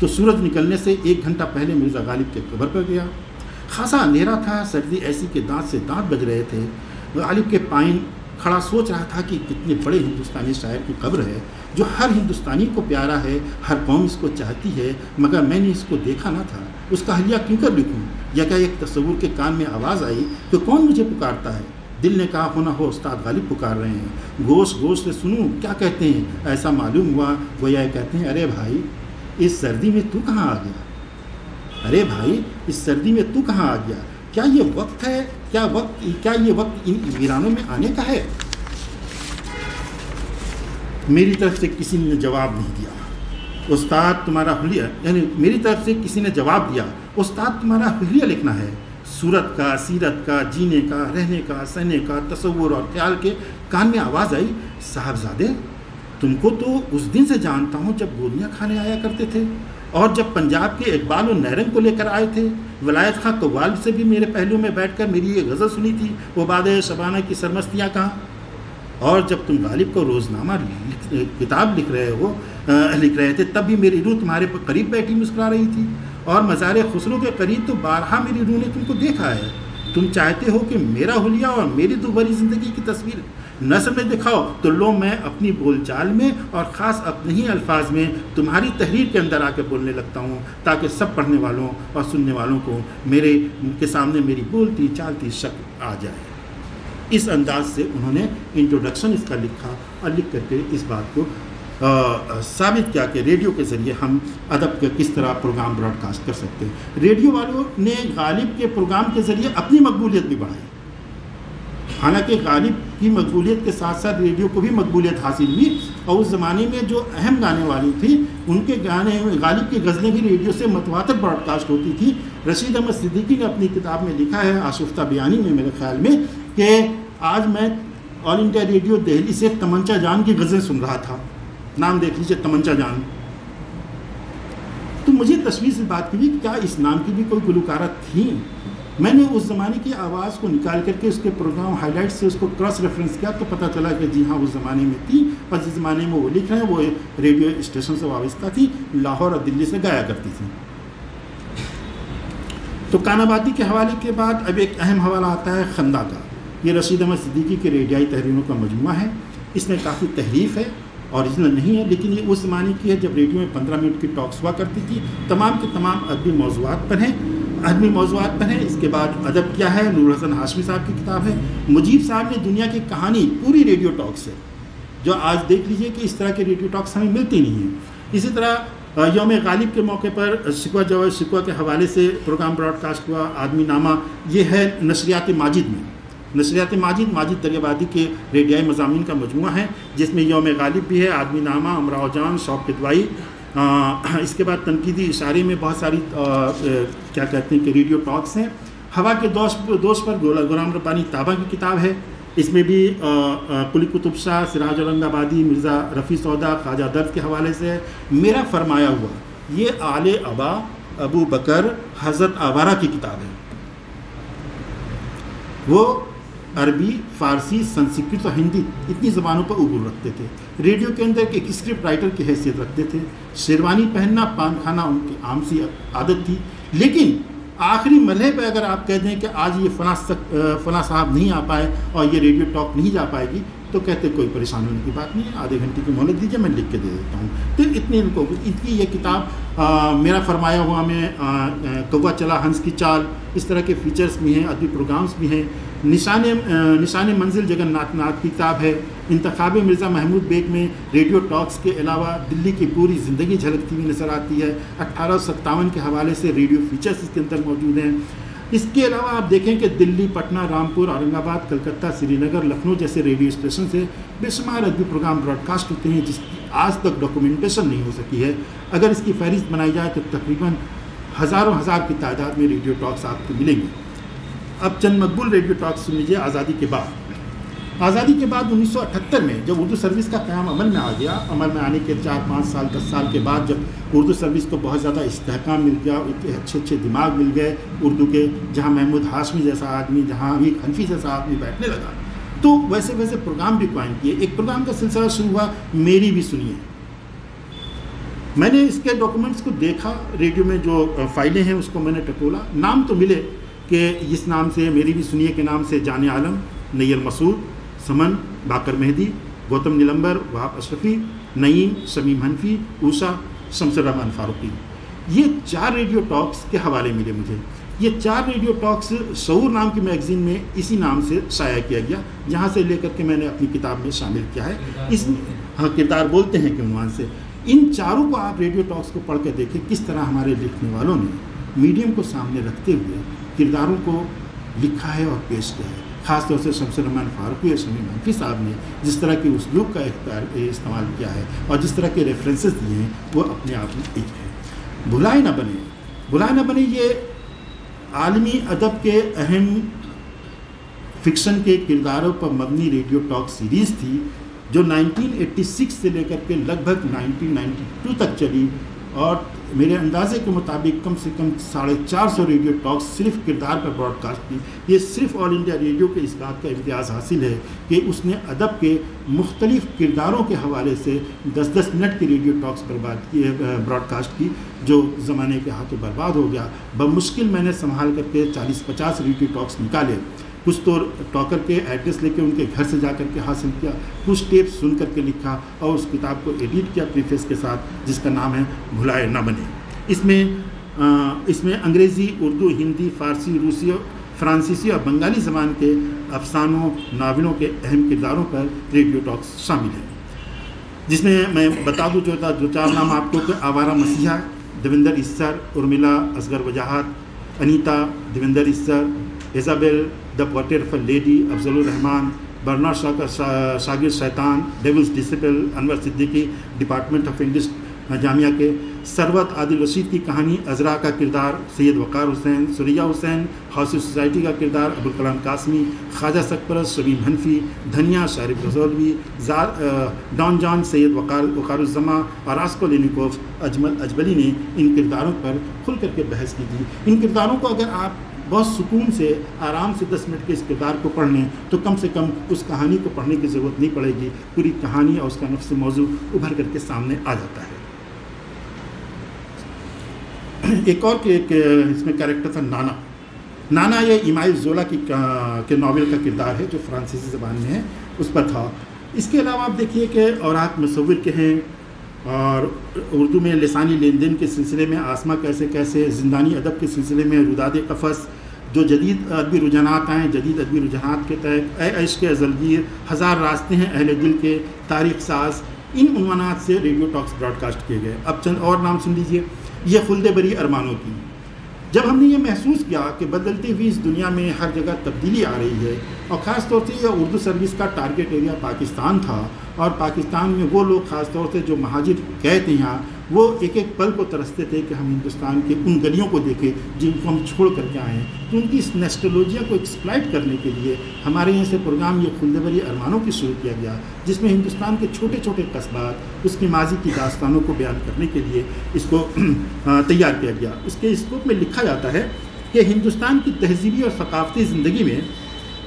تو سورج نکلنے سے 1 گھنٹہ پہلے مرزا غالب کے قبر پر گیا۔ خاصا اندھیرا تھا، سردی ایسی کہ دانت سے دانت بج رہے تھے۔ غالب کے پائن کھڑا سوچ رہا تھا کہ کتنے بڑے ہندوستانی شاعر کی قبر ہے جو ہر ہندوستانی کو پیارا ہے، ہر قوم اس کو چاہتی ہے، مگر میں نے اس کو دیکھا نہ تھا، اس کا حلیہ کیوں کر لکھوں؟ یکا ایک تصور کے کان میں آواز آئی کہ کون مجھے پکارتا ہے؟ دل نے کہا ہونا ہو استاد غالب پکار رہے ہیں، گوش گوش سے سنوں کیا کہتے ہیں۔ ایسا معلوم ہوا گویا کہتے ہیں، ارے بھائی اس سردی میں تو کہاں آ گیا؟ ارے بھائی اس سردی میں تو کہاں آ گیا؟ کیا یہ وقت ہے؟ کیا یہ وقت ان ویرانوں میں آنے کا ہے؟ میری طرف سے کسی نے جواب نہیں دیا، استاد تمہارا حلیہ، یعنی میری طرف سے کسی نے جواب دیا، استاد تمہارا حلیہ لکھنا ہے۔ صورت کا، سیرت کا، جینے کا، رہنے کا، سہنے کا، تصور اور خیال کے کان میں آواز آئی، صاحبزادے تم کو تو اس دن سے جانتا ہوں جب گولیاں کھانے آیا کرتے تھے، اور جب پنجاب کے اقبال و نیرنگ کو لے کر آئے تھے۔ ولایت خان قوال سے بھی میرے پہلو میں بیٹھ کر میری یہ غزل سنی تھی، وہ باد شبانہ کی سرمستیاں کہاں؟ اور جب تم غالب کو روزنامہ کتاب لکھ رہے تھے تب بھی میری روح تمہارے قریب بیٹھی مسکرا رہی تھی، اور مزار خسرو کے قریب تو بارہا میری روح نے تم کو دیکھا ہے۔ تم چاہتے ہو کہ میرا حلیہ اور میری دوباری زندگی کی تصویر نثر میں دکھاؤ، تو لو میں اپنی بول چال میں اور خاص اپنے ہی الفاظ میں تمہاری تحریر کے اندر آ کے بولنے لگتا ہوں، تاکہ سب پڑھنے والوں اور سننے والوں کو میرے کے سامنے میری بولتی چالتی شکل آ جائے۔ اس انداز سے انہوں نے انٹروڈکشن اس کا لکھا، اور لکھ کر کے اس بات کو ثابت کیا کہ ریڈیو کے ذریعے ہم ادب کا کس طرح پروگرام براڈ کاسٹ کر سکتے ہیں۔ ریڈیو والوں نے غالب کے پروگرام کے ذریعے اپنی مقبولیت بھی بڑھائی، حالانکہ غالب کی مقبولیت کے ساتھ ساتھ ریڈیو کو بھی مقبولیت حاصل ہوئی، اور اس زمانے میں جو اہم گانے والی تھی ان کے گانے، غالب کی غزلیں بھی ریڈیو سے متواتر براڈ کاسٹ ہوتی تھی۔ رشید احمد صدیقی نے اپنی کتاب میں لکھا ہے، آشفتہ بیانی میں میرے خیال میں، کہ آج میں آل انڈیا ریڈیو دہلی سے تمنچا جان کی غزلیں سن رہا تھا، نام دیکھ لیجیے تمنچا جان۔ تو مجھے تشویش اس بات کی بھی کیا اس نام کی بھی کوئی گلوکارہ تھی؟ میں نے اس زمانے کی آواز کو نکال کر کے اس کے پروگرام ہائی لائٹ سے اس کو کراس ریفرنس کیا تو پتہ چلا کہ جی ہاں اس زمانے میں تھی، اور جس زمانے میں وہ لکھ رہے ہیں وہ ریڈیو اسٹیشن سے وابستہ تھی، لاہور اور دلی سے گایا کرتی تھی۔ تو کان آبادی کے حوالے کے بعد اب ایک اہم حوالہ آتا ہے خندہ کا۔ یہ رشید احمد صدیقی کے ریڈیائی تحریروں کا مجموعہ ہے، اس میں کافی تحریف ہے، اوریجنل نہیں ہے، لیکن یہ اس زمانے کی ہے جب ریڈیو میں 15 منٹ کی ٹاکس ہوا کرتی تھی، تمام کے تمام ادبی موضوعات پر ہیں، اس کے بعد ادب کیا ہے، نور حسن ہاشمی صاحب کی کتاب ہے۔ مجیب صاحب نے دنیا کی کہانی پوری ریڈیو ٹاکس ہے، جو آج دیکھ لیجئے کہ اس طرح کے ریڈیو ٹاکس ہمیں ملتی نہیں ہیں۔ اسی طرح یوم غالب کے موقع پر شکوہ جواز شکوہ کے حوالے سے پروگرام براڈ کاسٹ ہوا، آدمی نامہ، یہ ہے نشریات ماجد میں۔ نشریات ماجد دریابادی کے ریڈیائی مضامین کا مجموعہ ہے، جس میں یوم غالب بھی ہے، آدمی نامہ، امراؤ جان، شوق کدوائی۔ اس کے بعد تنقیدی اشارے میں بہت ساری کیا کہتے ہیں کہ ریڈیو ٹاکس ہیں۔ ہوا کے دوست پر غلام ربانی طابہ کی کتاب ہے، اس میں بھی قلی قطب شاہ، سراج اورنگ آبادی، مرزا رفیع سودا، خواجہ درد کے حوالے سے ہے۔ میرا فرمایا ہوا، یہ آل ابا ابو بکر حضرت آوارہ کی کتاب ہے۔ وہ عربی، فارسی، سنسکرت اور ہندی اتنی زبانوں پر عبور رکھتے تھے، ریڈیو کے اندر ایک اسکرپٹ رائٹر کی حیثیت رکھتے تھے۔ شیروانی پہننا، پان کھانا ان کی عام سی عادت تھی، لیکن آخری مرحلے پہ اگر آپ کہہ دیں کہ آج یہ فلاں صاحب نہیں آ پائے اور یہ ریڈیو ٹاک نہیں جا پائے گی، تو کہتے کوئی پریشان ہونے کی بات نہیں ہے، آدھے گھنٹے کی مہلت دیجیے، میں لکھ کے دے دیتا ہوں۔ تو اتنی ان کی یہ کتاب میرا فرمایا ہوا میں کوا چلا ہنس کی چال، اس طرح کے فیچرز بھی ہیں، ادبی پروگرامز بھی ہیں۔ نشان منزل جگن ناتھ کی کتاب ہے۔ انتخاب مرزا محمود بیگ میں ریڈیو ٹاکس کے علاوہ دلی کی پوری زندگی جھلکتی ہوئی نظر آتی ہے۔ 1857 کے حوالے سے ریڈیو فیچرز اس کے اندر موجود ہیں۔ اس کے علاوہ آپ دیکھیں کہ دلی، پٹنہ، رامپور، اورنگ آباد، کلکتہ، سری نگر، لکھنؤ جیسے ریڈیو اسٹیشن سے بے شمار ادبی پروگرام براڈ کاسٹ ہوتے ہیں، جس کی آج تک ڈاکومنٹیشن نہیں ہو سکی ہے۔ اگر اس کی فہرست بنائی جائے تو تقریباً ہزاروں ہزار کی تعداد میں ریڈیو ٹاکس آپ کو ملیں گے۔ اب چند مقبول ریڈیو ٹاکس سن لیجیے۔ آزادی کے بعد 1978 میں جب اردو سروس کا قیام عمل میں آ گیا، عمل میں آنے کے 4-5 سال 10 سال کے بعد جب اردو سروس کو بہت زیادہ استحکام مل گیا، اچھے دماغ مل گئے اردو کے، جہاں محمود ہاشمی جیسا آدمی، جہاں حنفی جیسا آدمی بیٹھنے لگا، تو ویسے ویسے پروگرام بھی قائم کیے. ایک پروگرام کا سلسلہ شروع ہوا میری بھی سنیے. میں نے اس کے ڈاکومنٹس کو دیکھا, ریڈیو میں جو فائلیں ہیں اس کو میں نے ٹٹولا. نام تو ملے کہ اس نام سے, میری بھی سنیے کے نام سے جان عالم, نیل مسعود, سمن, باقر مہدی, گوتم نیلمبر, وہاب اشرفی, نعیم, شمیم حنفی, اوشا, شمس الرحمان فاروقی, یہ 4 ریڈیو ٹاکس کے حوالے ملے مجھے. یہ 4 ریڈیو ٹاکس شعور نام کی میگزین میں اسی نام سے شائع کیا گیا, جہاں سے لے کر کے میں نے اپنی کتاب میں شامل کیا ہے. اس ہاں کردار بولتے ہیں کہ عنوان سے ان 4 کو آپ ریڈیو ٹاکس کو پڑھ کے دیکھیں کس طرح ہمارے لکھنے والوں نے میڈیم کو سامنے رکھتے ہوئے کرداروں کو لکھا ہے اور پیش کیا ہے. خاص طور سے شمس الرحمان فاروقی اور شمیم حنفی صاحب نے جس طرح کے اسلوب کا استعمال کیا ہے اور جس طرح کے ریفرنسز دیے ہیں وہ اپنے آپ میں ایک ہے. بھلائے نہ بنے, بھلائے نہ بنے یہ عالمی ادب کے اہم فکشن کے کرداروں پر مبنی ریڈیو ٹاک سیریز تھی جو 1986 سے لے کر کے لگ بھگ 1992 تک چلی, اور میرے اندازے کے مطابق کم سے کم 450 ریڈیو ٹاکس صرف کردار پر براڈ کاسٹ کی. یہ صرف آل انڈیا ریڈیو کے اس بات کا امتیاز حاصل ہے کہ اس نے ادب کے مختلف کرداروں کے حوالے سے 10-10 منٹ کی ریڈیو ٹاکس براڈ کاسٹ کی, جو زمانے کے ہاتھوں برباد ہو گیا. بمشکل میں نے سنبھال کر کے 40-50 ریڈیو ٹاکس نکالے. کچھ تو ٹاکر کے ایڈریس لے کے ان کے گھر سے جا کر کے حاصل کیا, کچھ ٹیپ سن کر کے لکھا اور اس کتاب کو ایڈٹ کیا پریفیس کے ساتھ, جس کا نام ہے بھلائے نہ بنے. اس میں انگریزی, اردو, ہندی, فارسی, روسی, فرانسیسی اور بنگالی زبان کے افسانوں, ناولوں کے اہم کرداروں پر ریڈیو ٹاکس شامل ہیں, جس میں میں بتا دوں جو 4 نام آپ کو کہ آوارہ مسیحا, دیویندر اسر, ارملا اصغر وجاہت, Anita, Devinder Issar, Isabel, the portrait of a lady, Afzal ur-Rahman, Bernard Shaw کا شاگرد شیطان, devil's disciple, Anwar Siddiqui, department of English Jamia کے, ثروت عادل رشید کی کہانی, عذرا کا کردار سید وقار حسین, سریا حسین, ہاؤس سوسائٹی کا کردار ابوالکلام قاسمی, خواجہ سرپرست شمیم حنفی, دھنیا شارف رضولوی, ڈان جان سید وقار الزما اور راسکو لینیکوف اجملی نے ان کرداروں پر کھل کر کے بحث کی تھی. ان کرداروں کو اگر آپ بہت سکون سے آرام سے 10 منٹ کے اس کردار کو پڑھ لیں تو کم سے کم اس کہانی کو پڑھنے کی ضرورت نہیں پڑے گی, پوری کہانی اور اس کا نفس موضوع ابھر کر کے سامنے آ جاتا ہے. ایک اور اس میں کیریکٹر تھا نانا. نانا یہ ایمائل زولا کے ناول کا کردار ہے جو فرانسیسی زبان میں ہے, اس پر تھا. اس کے علاوہ آپ دیکھیے کہ اوراق مصور کے ہیں, اور اردو میں لسانی لین دین کے سلسلے میں آسما کیسے کیسے, زندانی ادب کے سلسلے میں روداد قفس, جو جدید ادبی رجحانات آئیں, جدید ادبی رجحانات کے تحت اے عشق ازلگیر, 1000 راستے ہیں اہل دل کے, تاریخ ساز, ان عنوانات سے ریڈیو ٹاکس براڈ کاسٹ کیے گئے. اب چند اور نام سن لیجیے. یہ خلد بری ارمانوں کی. جب ہم نے یہ محسوس کیا کہ بدلتی ہوئی اس دنیا میں ہر جگہ تبدیلی آ رہی ہے, اور خاص طور سے یہ اردو سروس کا ٹارگیٹ ایریا پاکستان تھا, اور پاکستان میں وہ لوگ خاص طور سے جو مہاجر گئے تھے یہاں, وہ ایک ایک پل کو ترستے تھے کہ ہم ہندوستان کے ان گلیوں کو دیکھیں جن کو ہم چھوڑ کر کے آئے ہیں. تو ان کی اس نیسٹولوجیا کو ایکسپلائٹ کرنے کے لیے ہمارے یہاں سے پروگرام یہ خلد بری ارمانوں کی شروع کیا گیا, جس میں ہندوستان کے چھوٹے چھوٹے قصبات, اس کی ماضی کی داستانوں کو بیان کرنے کے لیے اس کو تیار کیا گیا. اس کے اسکوپ میں لکھا جاتا ہے کہ ہندوستان کی تہذیبی اور ثقافتی زندگی میں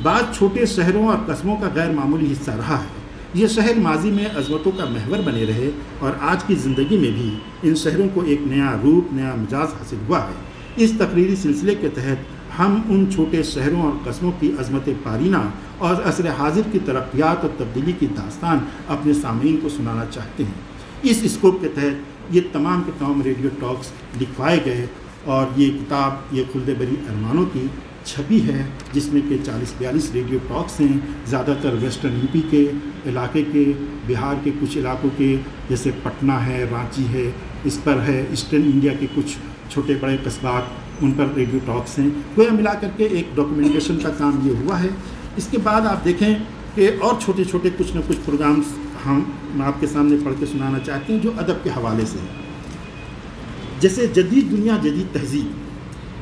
بعض چھوٹے شہروں اور قصبوں کا غیر معمولی حصہ رہا ہے. یہ شہر ماضی میں عظمتوں کا محور بنے رہے, اور آج کی زندگی میں بھی ان شہروں کو ایک نیا روپ, نیا مزاج حاصل ہوا ہے. اس تقریری سلسلے کے تحت ہم ان چھوٹے شہروں اور قصبوں کی عظمت پارینہ اور عصر حاضر کی ترقیات اور تبدیلی کی داستان اپنے سامعین کو سنانا چاہتے ہیں. اس اسکوپ کے تحت یہ تمام کے تمام ریڈیو ٹاکس لکھوائے گئے, اور یہ کتاب یہ خلد بری ارمانوں کی چھپی ہے, جس میں کہ 40-42 ریڈیو ٹاکس ہیں, زیادہ تر ویسٹرن یو پی کے علاقے کے, بہار کے کچھ علاقوں کے جیسے پٹنہ ہے, رانچی ہے, اس پر ہے, ایسٹرن انڈیا کے کچھ چھوٹے بڑے قصبات, ان پر ریڈیو ٹاکس ہیں. گویا ملا کر کے ایک ڈاکومنٹیشن کا کام یہ ہوا ہے. اس کے بعد آپ دیکھیں کہ اور چھوٹے چھوٹے کچھ نہ کچھ پروگرامس ہم آپ کے سامنے پڑھ کے سنانا چاہتے ہیں جو ادب کے حوالے سے ہیں, جیسے جدید دنیا جدید تہذیب.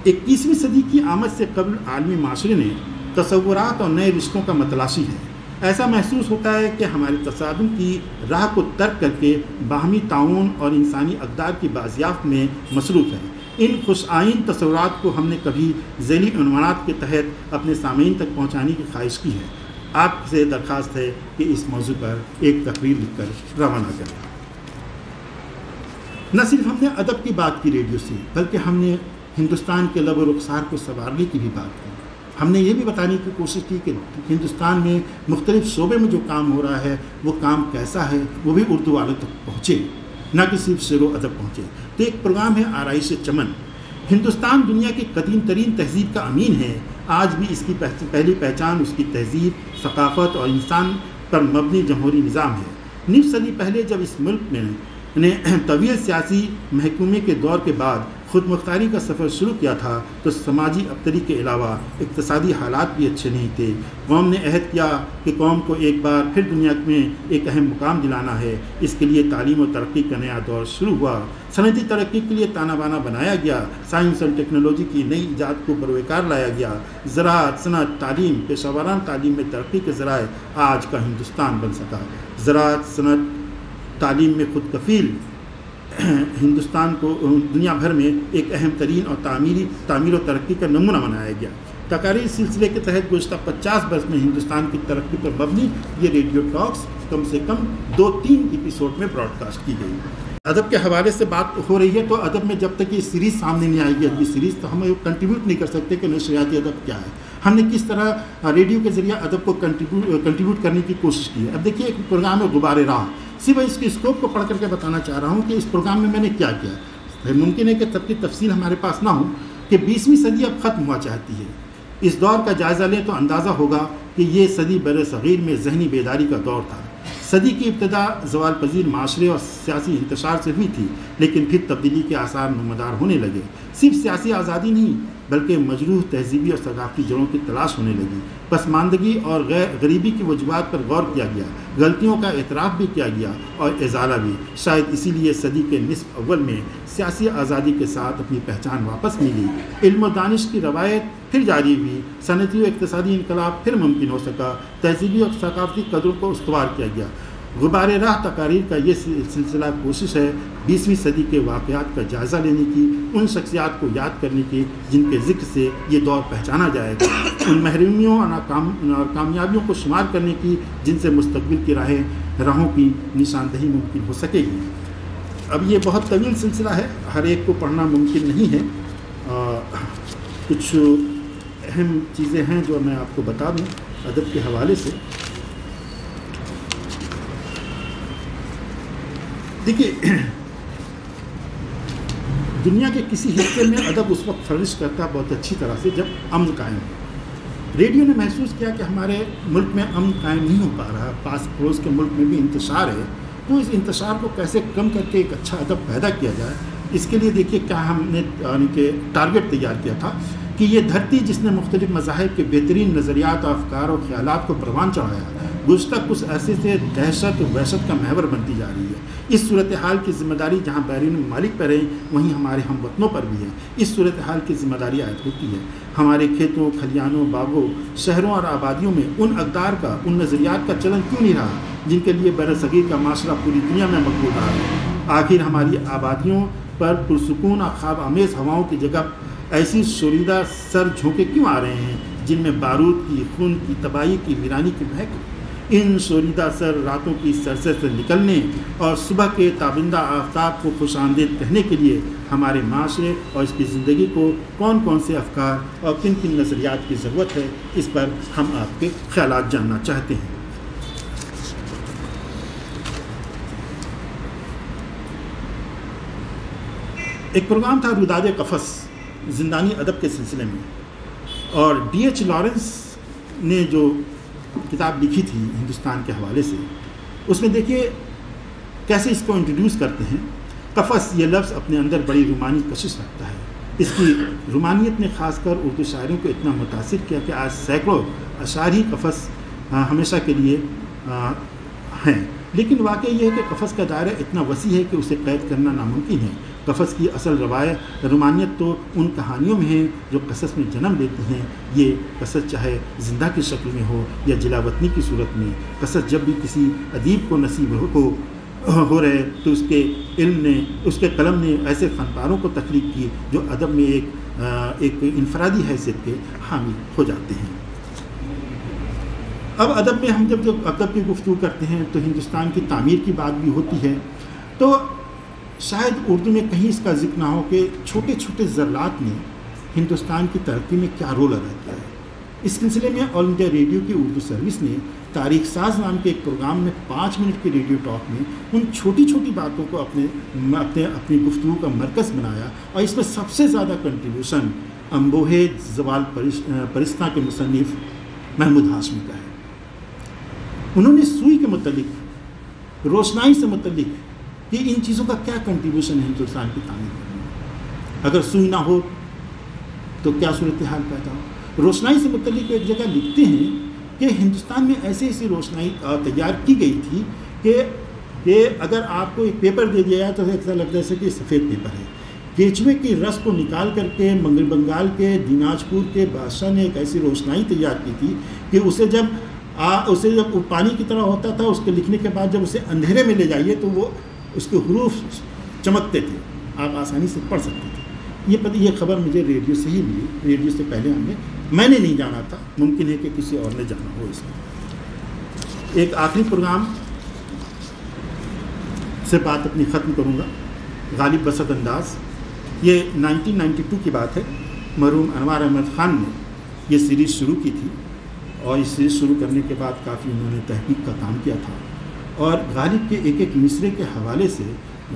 21ویں صدی کی آمد سے قبل عالمی معاشرے نے تصورات اور نئے رشتوں کا متلاشی ہے. ایسا محسوس ہوتا ہے کہ ہمارے تصادم کی راہ کو ترک کر کے باہمی تعاون اور انسانی اقدار کی بازیافت میں مصروف ہے. ان خوش آئین تصورات کو ہم نے کبھی ذیلی عنوانات کے تحت اپنے سامعین تک پہنچانے کی خواہش کی ہے. آپ سے درخواست ہے کہ اس موضوع پر ایک تقریر لکھ کر روانہ کریں۔ نہ صرف ہم نے ادب کی بات کی ریڈیو سے، بلکہ ہم نے ہندوستان کے لب و رخسار کو سنوارنے کی بھی بات کی۔ ہم نے یہ بھی بتانے کی کوشش کی کہ ہندوستان میں مختلف شعبے میں جو کام ہو رہا ہے وہ کام کیسا ہے، وہ بھی اردو والوں تک پہنچے، نہ کہ صرف شعر و ادب پہنچے۔ تو ایک پروگرام ہے آرائش چمن۔ ہندوستان دنیا کی قدیم ترین تہذیب کا امین ہے۔ آج بھی اس کی پہلی پہچان اس کی تہذیب، ثقافت اور انسان پر مبنی جمہوری نظام ہے۔ نصف صدی پہلے جب اس ملک میں نے طویل سیاسی محکومے کے دور کے بعد خود مختاری کا سفر شروع کیا تھا تو سماجی ابتری کے علاوہ اقتصادی حالات بھی اچھے نہیں تھے۔ قوم نے عہد کیا کہ قوم کو ایک بار پھر دنیا میں ایک اہم مقام دلانا ہے۔ اس کے لیے تعلیم و ترقی کا نیا دور شروع ہوا۔ صنعتی ترقی کے لیے تانا بانا بنایا گیا۔ سائنس اور ٹیکنالوجی کی نئی ایجاد کو بروکار لایا گیا۔ زراعت، صنعت، تعلیم، پیشہ ورانہ تعلیم میں ترقی کے ذرائع آج کا ہندوستان بن سکا۔ زراعت، صنعت، تعلیم میں خود کفیل ہندوستان کو دنیا بھر میں ایک اہم ترین اور تعمیر و ترقی کا نمونہ بنایا گیا۔ تقاریر سلسلے کے تحت گزشتہ 50 برس میں ہندوستان کی ترقی پر مبنی یہ ریڈیو ٹاکس کم سے کم 2-3 ایپیسوڈ میں براڈ کاسٹ کی گئی۔ ادب کے حوالے سے بات ہو رہی ہے تو ادب میں جب تک یہ سیریز سامنے نہیں آئے گی، ادبی سیریز، تو ہم کنٹریبیوٹ نہیں کر سکتے کہ نشریاتی ادب کیا ہے۔ ہم نے کس طرح ریڈیو کے ذریعے ادب کو کنٹریبیوٹ کرنے کی کوشش کی ہے۔ اب دیکھیے ایک پروگرام ہے غبار راہ، صرف اس کے اسکوپ کو پڑھ کر کے بتانا چاہ رہا ہوں کہ اس پروگرام میں نے کیا کیا۔ ممکن ہے کہ سب کی تفصیل ہمارے پاس نہ ہو کہ 20ویں صدی اب ختم ہوا چاہتی ہے۔ اس دور کا جائزہ لیں تو اندازہ ہوگا کہ یہ صدی بر صغیر میں ذہنی بیداری کا دور تھا۔ صدی کی ابتدا زوال پذیر معاشرے اور سیاسی انتشار سے ہوئی تھی، لیکن پھر تبدیلی کے آثار نمودار ہونے لگے۔ صرف سیاسی آزادی نہیں بلکہ مجروح تہذیبی اور ثقافتی جڑوں کی تلاش ہونے لگی۔ پسماندگی اور غریبی کی وجوہات پر غور کیا گیا، غلطیوں کا اعتراف بھی کیا گیا اور ازالہ بھی۔ شاید اسی لیے صدی کے نصف اول میں سیاسی آزادی کے ساتھ اپنی پہچان واپس ملی، علم و دانش کی روایت پھر جاری ہوئی، صنعتی و اقتصادی انقلاب پھر ممکن ہو سکا، تہذیبی اور ثقافتی قدروں کو استوار کیا گیا۔ غبار راہ تقاریر کا یہ سلسلہ کوشش ہے 20ویں صدی کے واقعات کا جائزہ لینے کی، ان شخصیات کو یاد کرنے کی جن کے ذکر سے یہ دور پہچانا جائے گا، ان محرومیوں اور کامیابیوں کو شمار کرنے کی جن سے مستقبل کی راہوں کی نشاندہی ممکن ہو سکے گی۔ اب یہ بہت طویل سلسلہ ہے، ہر ایک کو پڑھنا ممکن نہیں ہے۔ کچھ اہم چیزیں ہیں جو میں آپ کو بتا دوں ادب کے حوالے سے۔ دیکھیے، دنیا کے کسی حصے میں ادب اس وقت فلرش کرتا بہت اچھی طرح سے جب امن قائم ہو۔ ریڈیو نے محسوس کیا کہ ہمارے ملک میں امن قائم نہیں ہو پا رہا، پاس پڑوس کے ملک میں بھی انتشار ہے، تو اس انتشار کو کیسے کم کر کے ایک اچھا ادب پیدا کیا جائے۔ اس کے لیے دیکھیے کیا ہم نے یعنی کہ ٹارگٹ تیار کیا تھا کہ یہ دھرتی جس نے مختلف مذاہب کے بہترین نظریات اور افکار و خیالات کو پروان چڑھایا، گزشتہ کچھ عرصے سے دہشت و وحشت کا محور بنتی جا رہی ہے۔ اس صورتحال کی ذمہ داری جہاں بیرون ممالک پر ہے وہیں ہمارے ہم وطنوں پر بھی ہے۔ اس صورتحال کی ذمہ داری عائد ہوتی ہے ہمارے کھیتوں، کھلیانوں، باغوں، شہروں اور آبادیوں میں ان اقدار کا، ان نظریات کا چلن کیوں نہیں رہا جن کے لیے برصغیر کا معاشرہ پوری دنیا میں مقبول رہا ہے۔ آخر ہماری آبادیوں پر پرسکون اور خواب آمیز ہواؤں کی جگہ ایسی شوریدہ سر جھونکے کیوں آ رہے ہیں جن میں بارود کی، خون کی، تباہی کی، ویرانی کی مہک؟ ان شوریدہ سر راتوں کی سرسر سے نکلنے اور صبح کے تابندہ آفتاب کو خوش آمدید کہنے کے لیے ہمارے معاشرے اور اس کی زندگی کو کون کون سے افکار اور کن کن نظریات کی ضرورت ہے، اس پر ہم آپ کے خیالات جاننا چاہتے ہیں۔ ایک پروگرام تھا روداد قفس، زندانی ادب کے سلسلے میں، اور ڈی ایچ لارنس نے جو کتاب لکھی تھی ہندوستان کے حوالے سے، اس میں دیکھیے کیسے اس کو انٹروڈیوس کرتے ہیں۔ قفس یہ لفظ اپنے اندر بڑی رومانی کشش رکھتا ہے۔ اس کی رومانیت نے خاص کر اردو شاعروں کو اتنا متاثر کیا کہ آج سینکڑوں اشعار ہی قفس ہمیشہ کے لیے ہیں، لیکن واقعہ یہ ہے کہ قفس کا دائرہ اتنا وسیع ہے کہ اسے قید کرنا ناممکن ہے۔ قفس کی اصل رومانیت تو ان کہانیوں میں ہے جو قصص میں جنم لیتی ہیں۔ یہ قصص چاہے زندہ کی شکل میں ہو یا جلا وطنی کی صورت میں، قصص جب بھی کسی ادیب کو نصیب ہو رہے تو اس کے علم نے، اس کے قلم نے ایسے فنکاروں کو تخلیق کی جو ادب میں ایک انفرادی حیثیت کے حامل ہو جاتے ہیں۔ اب ادب میں ہم جب ادب کی گفتگو کرتے ہیں تو ہندوستان کی تعمیر کی بات بھی ہوتی ہے، تو شاید اردو میں کہیں اس کا ذکر نہ ہو کہ چھوٹے چھوٹے ذرات نے ہندوستان کی ترقی میں کیا رول ادا کیا ہے۔ اس سلسلے میں آل انڈیا ریڈیو کی اردو سروس نے تاریخ ساز نام کے ایک پروگرام میں 5 منٹ کے ریڈیو ٹاک میں ان چھوٹی چھوٹی باتوں کو اپنی گفتگو کا مرکز بنایا، اور اس میں سب سے زیادہ کنٹریبیوشن امبوہے زوال پرستہ کے مصنف محمود ہاشمی کا ہے۔ انہوں نے سوئی کے متعلق، روشنائی سے متعلق کہ ان چیزوں کا کیا کنٹریبیوشن ہے ہندوستان کی تعمیر میں، اگر سوئی نہ ہو تو کیا صورتحال پیدا ہو۔ روشنائی سے متعلق ایک جگہ لکھتے ہیں کہ ہندوستان میں ایسی روشنائی تیار کی گئی تھی کہ اگر آپ کو ایک پیپر دے دیا جائے تو ایسا لگتا ہے کہ سفید پیپر ہے۔ کیچوے کی رس کو نکال کر کے منگل بنگال کے دیناج پور کے بادشاہ نے ایک ایسی روشنائی تیار کی تھی کہ اسے جب پانی کی طرح ہوتا تھا، اس کے لکھنے کے بعد جب اسے اندھیرے میں لے جائیے تو وہ اس کے حروف چمکتے تھے، آپ آسانی سے پڑھ سکتے تھے۔ یہ خبر مجھے ریڈیو سے ہی ملی، ریڈیو سے پہلے میں نے نہیں جانا تھا، ممکن ہے کہ کسی اور نے جانا ہو۔ اس میں ایک آخری پروگرام سے بات اپنی ختم کروں گا، غالب بسط انداز۔ یہ 1992 کی بات ہے، مرحوم انوار احمد خان نے یہ سیریز شروع کی تھی، اور اس سیریز شروع کرنے کے بعد کافی انہوں نے تحقیق کا کام کیا تھا، اور غالب کے ایک ایک مصرے کے حوالے سے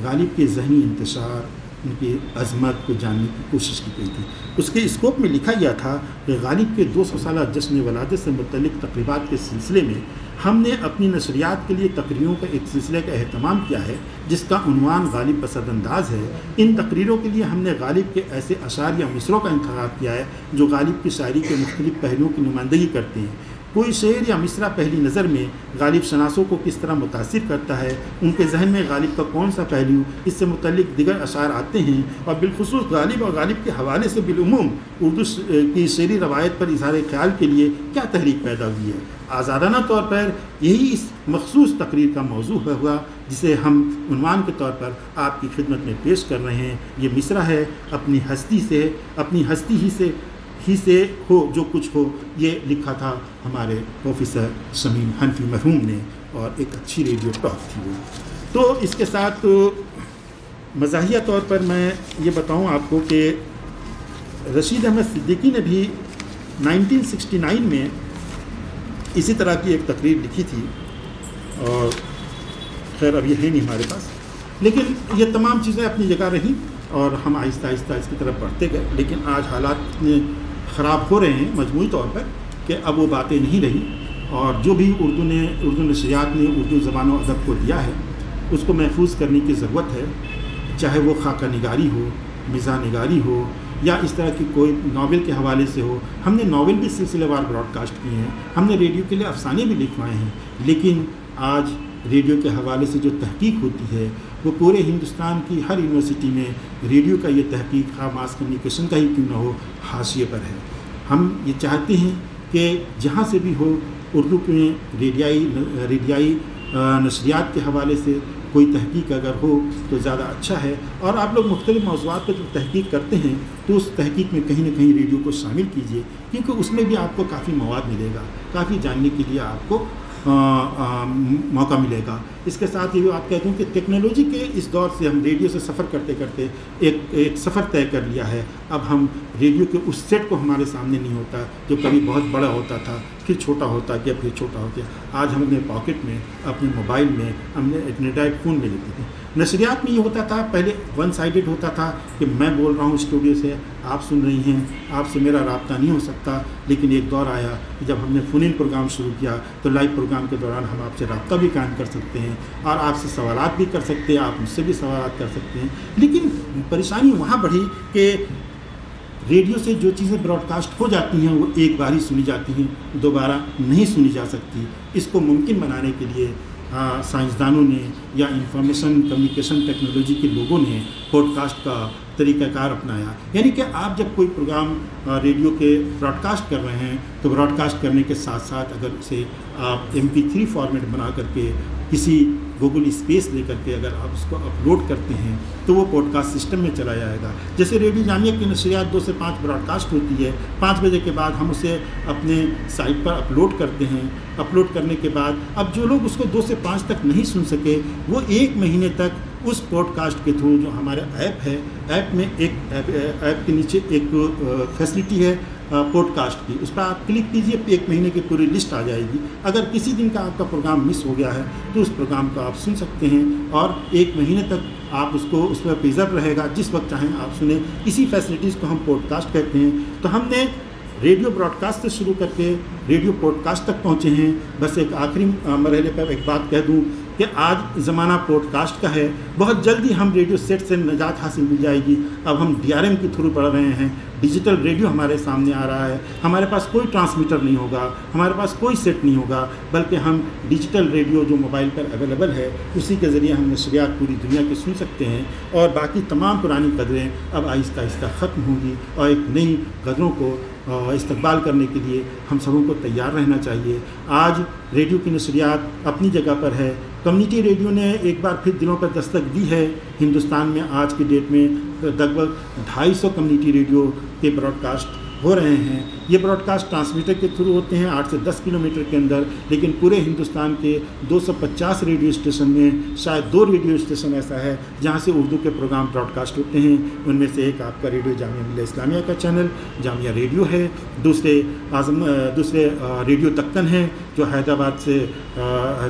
غالب کے ذہنی انتشار، ان کی عظمت کو جاننے کی کوشش کی گئی تھی۔ اس کے اسکوپ میں لکھا گیا تھا کہ غالب کے 200 سالہ جشن ولادت سے متعلق تقریبات کے سلسلے میں ہم نے اپنی نشریات کے لیے تقریروں کا ایک سلسلے کا اہتمام کیا ہے جس کا عنوان غالب بسط انداز ہے۔ ان تقریروں کے لیے ہم نے غالب کے ایسے اشعار یا مصروں کا انتخاب کیا ہے جو غالب کی شاعری کے مختلف پہلوؤں کی نمائندگی کرتے ہیں۔ کوئی شعر یا مصرع پہلی نظر میں غالب شناسوں کو کس طرح متاثر کرتا ہے، ان کے ذہن میں غالب کا کون سا پہلو، اس سے متعلق دیگر اشعار آتے ہیں، اور بالخصوص غالب اور غالب کے حوالے سے بالعموم اردو کی شعری روایت پر اظہار خیال کے لیے کیا تحریک پیدا ہوئی ہے۔ آزادانہ طور پر یہی اس مخصوص تقریر کا موضوع ہوا جسے ہم عنوان کے طور پر آپ کی خدمت میں پیش کر رہے ہیں۔ یہ مصرع ہے، اپنی ہستی ہی سے ہو جو کچھ ہو، یہ لکھا تھا ہمارے پروفیسر شمیم حنفی مرحوم نے، اور ایک اچھی ریڈیو ٹاک تھی وہ۔ تو اس کے ساتھ مزاحیہ طور پر میں یہ بتاؤں آپ کو کہ رشید احمد صدیقی نے بھی 1969 میں اسی طرح کی ایک تقریر لکھی تھی، اور خیر اب یہ ہے نہیں ہمارے پاس، لیکن یہ تمام چیزیں اپنی جگہ رہیں اور ہم آہستہ آہستہ اس کی طرف بڑھتے گئے۔ لیکن آج حالات خراب ہو رہے ہیں مجموعی طور پر کہ اب وہ باتیں نہیں رہی، اور جو بھی اردو نشریات نے اردو زبان و ادب کو دیا ہے اس کو محفوظ کرنے کی ضرورت ہے، چاہے وہ خاکہ نگاری ہو، مزاح نگاری ہو، یا اس طرح کی کوئی ناول کے حوالے سے ہو۔ ہم نے ناول بھی سلسلے وار براڈ کاسٹ کیے ہیں، ہم نے ریڈیو کے لیے افسانے بھی لکھوائے ہیں، لیکن آج ریڈیو کے حوالے سے جو تحقیق ہوتی ہے وہ پورے ہندوستان کی ہر یونیورسٹی میں ریڈیو کا یہ تحقیق، خواہ ماس کمیونیکیشن کا ہی کیوں نہ ہو، حاشیے پر ہے۔ ہم یہ چاہتے ہیں کہ جہاں سے بھی ہو اردو میں ریڈیائی نشریات کے حوالے سے کوئی تحقیق اگر ہو تو زیادہ اچھا ہے، اور آپ لوگ مختلف موضوعات پر جو تحقیق کرتے ہیں تو اس تحقیق میں کہیں نہ کہیں ریڈیو کو شامل کیجیے، کیونکہ اس میں بھی آپ کو کافی مواد ملے گا، کافی جاننے کے لیے آپ کو موقع ملے گا۔ اس کے ساتھ یہ آپ کہتے ہیں کہ ٹیکنالوجی کے اس دور سے ہم ریڈیو سے سفر کرتے کرتے ایک سفر طے کر لیا ہے۔ اب ہم ریڈیو کے اس سیٹ کو ہمارے سامنے نہیں ہوتا جو کبھی بہت بڑا ہوتا تھا، پھر چھوٹا ہوتا گیا، پھر چھوٹا ہوتا گیا۔ آج ہم اپنے پاکٹ میں، اپنے موبائل میں، ہم نے اینڈرائڈ فون میں لیتے ہیں۔ نشریات میں یہ ہوتا تھا، پہلے ون سائڈڈ ہوتا تھا کہ میں بول رہا ہوں اسٹوڈیو سے، آپ سن رہی ہیں، آپ سے میرا رابطہ نہیں ہو سکتا، لیکن ایک دور آیا کہ جب ہم نے فون ان پروگرام شروع کیا تو لائیو پروگرام کے دوران ہم آپ سے رابطہ بھی قائم کر سکتے ہیں، اور آپ سے سوالات بھی کر سکتے ہیں، آپ مجھ سے بھی سوالات کر سکتے ہیں۔ لیکن پریشانی وہاں بڑھی کہ ریڈیو سے جو چیزیں براڈ کاسٹ ہو جاتی ہیں وہ ایک بار ہی سنی جاتی ہیں، دوبارہ نہیں سنی جا سکتی۔ اس کو ممکن بنانے کے لیے سائنسدانوں نے یا انفارمیشن کمیونیکیشن ٹیکنالوجی کے لوگوں نے پوڈ کاسٹ کا طریقہ کار اپنایا، یعنی کہ آپ جب کوئی پروگرام ریڈیو کے براڈ کاسٹ کر رہے ہیں تو براڈ کاسٹ کرنے کے ساتھ ساتھ اگر اسے آپ MP3 فارمیٹ بنا کر کے کسی گوگل اسپیس لے کر کے اگر آپ اس کو اپلوڈ کرتے ہیں تو وہ پوڈ کاسٹ سسٹم میں چلا جائے گا. جیسے ریڈیو جامعہ کی نشریات 2 سے 5 براڈ کاسٹ ہوتی ہے, 5 بجے کے بعد ہم اسے اپنے سائٹ پر اپلوڈ کرتے ہیں. اپلوڈ کرنے کے بعد اب جو لوگ اس کو 2 سے 5 تک نہیں سن سکے وہ 1 مہینے تک اس پوڈ کاسٹ کے تھرو جو ہمارا ایپ ہے, ایپ میں ایپ کے نیچے ایک فیسلٹی ہے پوڈ کاسٹ کی, اس پر آپ کلک کیجئے, 1 مہینے کی پوری لسٹ آ جائے گی. اگر کسی دن کا آپ کا پروگرام مس ہو گیا ہے تو اس پروگرام کو آپ سن سکتے ہیں اور 1 مہینے تک آپ اس پر پریزرو رہے گا, جس وقت چاہیں آپ سنیں. اسی فیسلٹیز کو ہم پوڈ کاسٹ کہتے ہیں. تو ہم نے ریڈیو براڈ کاسٹ سے شروع کر کے ریڈیو پوڈ کاسٹ تک پہنچے ہیں. بس ایک آخری مرحلے پر ایک بات کہہ دوں کہ آج زمانہ پوڈ کاسٹ کا ہے. بہت جلدی ہم ریڈیو سیٹ سے نجات حاصل مل جائے گی. اب ہم DRM کے تھرو پڑھ رہے ہیں, ڈیجیٹل ریڈیو ہمارے سامنے آ رہا ہے. ہمارے پاس کوئی ٹرانسمیٹر نہیں ہوگا, ہمارے پاس کوئی سیٹ نہیں ہوگا, بلکہ ہم ڈیجیٹل ریڈیو جو موبائل پر اویلیبل ہے اسی کے ذریعے ہم نشریات پوری دنیا کی سن سکتے ہیں. اور باقی تمام پرانی قدریں اب آہستہ آہستہ ختم ہوں گی اور ایک نئی قدروں کو استقبال کرنے کے لیے ہم سبوں کو تیار رہنا چاہیے. آج ریڈیو کی نشریات اپنی جگہ پر ہے. کمیونٹی ریڈیو نے ایک بار پھر دلوں پر دستک دی ہے. ہندوستان میں آج کی ڈیٹ میں لگ بھگ 250 کمیونٹی ریڈیو کے براڈ کاسٹ ہو رہے ہیں. یہ براڈ کاسٹ ٹرانسمیٹر کے تھرو ہوتے ہیں 8 سے 10 کلومیٹر کے اندر, لیکن پورے ہندوستان کے 250 ریڈیو اسٹیشن میں شاید 2 ریڈیو اسٹیشن ایسا ہے جہاں سے اردو کے پروگرام براڈ کاسٹ ہوتے ہیں. ان میں سے ایک آپ کا ریڈیو جامعہ ملیہ اسلامیہ کا چینل جامعہ ریڈیو ہے, دوسرے ریڈیو دکن ہے جو حیدرآباد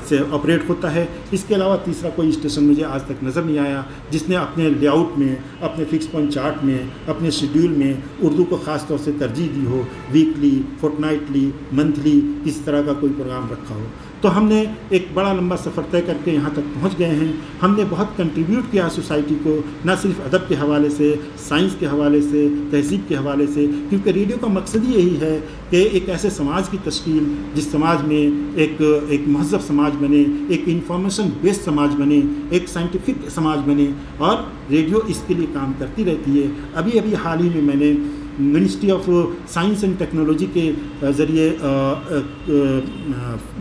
سے آپریٹ ہوتا ہے. اس کے علاوہ تیسرا کوئی اسٹیشن مجھے آج تک نظر نہیں آیا جس نے اپنے لے آؤٹ میں, اپنے فکس پوائنٹ چارٹ میں, اپنے شیڈیول میں اردو کو خاص طور سے ترجیح دی ہو. ویکلی, فورٹ نائٹلی, منتھلی اس طرح کا کوئی پروگرام رکھا ہو. تو ہم نے ایک بڑا لمبا سفر طے کر کے یہاں تک پہنچ گئے ہیں. ہم نے بہت کنٹریبیوٹ کیا سوسائٹی کو, نہ صرف ادب کے حوالے سے, سائنس کے حوالے سے, تہذیب کے حوالے سے, کیونکہ ریڈیو کا مقصد ہی یہی ہے کہ ایک ایسے سماج کی تشکیل جس سماج میں ایک مہذب سماج بنے, ایک انفارمیشن بیسڈ سماج بنے, ایک سائنٹیفک سماج بنے, اور ریڈیو اس کے لیے کام کرتی رہتی ہے. ابھی حال ہی میں نے ministry of science and technology کے ذریعے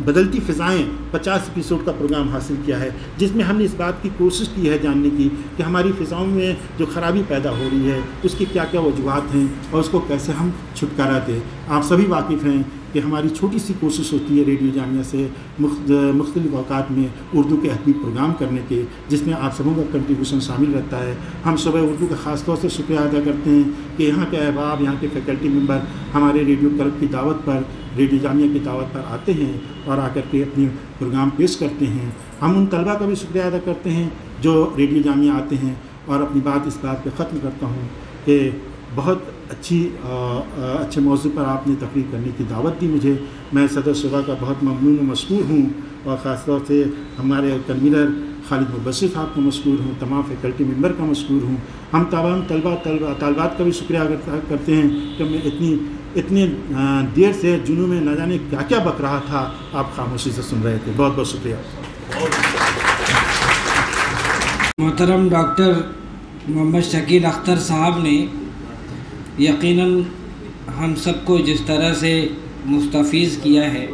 بدلتی فضائیں 50 ایپیسوڈ کا پروگرام حاصل کیا ہے, جس میں ہم نے اس بات کی کوشش کی ہے جاننے کی کہ ہماری فضاؤں میں جو خرابی پیدا ہو رہی ہے اس کی کیا کیا وجوہات ہیں اور اس کو کیسے ہم چھٹکارا دیں. آپ سبھی واقف ہیں کہ ہماری چھوٹی سی کوشش ہوتی ہے ریڈیو جامعہ سے مختلف اوقات میں اردو کے ادبی پروگرام کرنے کے, جس میں آپ سبوں کا کنٹریبیوشن شامل رہتا ہے. ہم شعبہ اردو کا خاص طور سے شکریہ ادا کرتے ہیں کہ یہاں کے احباب, یہاں کے فیکلٹی ممبر ہمارے ریڈیو کلب کی دعوت پر, ریڈیو جامعہ کی دعوت پر آتے ہیں اور آ کر کے اپنی پروگرام پیش کرتے ہیں. ہم ان طلباء کا بھی شکریہ ادا کرتے ہیں جو ریڈیو جامعہ آتے ہیں. اور اپنی بات اس بات پہ ختم کرتا ہوں کہ بہت اچھے موضوع پر آپ نے تقریر کرنے کی دعوت دی مجھے. میں صدر شعبہ کا بہت ممنون و مشکور ہوں, اور خاص طور سے ہمارے کنوینر خالد مبشر صاحب کو مشکور ہوں, تمام فیکلٹی ممبر کا مشکور ہوں. ہم تمام طالبات کا بھی شکریہ کرتے ہیں کہ میں اتنی دیر سے جنوں میں نہ جانے کیا کیا بک رہا تھا, آپ خاموشی سے سن رہے تھے. بہت بہت شکریہ. محترم ڈاکٹر محمد شکیل اختر صاحب نے یقیناً ہم سب کو جس طرح سے مستفیض کیا ہے,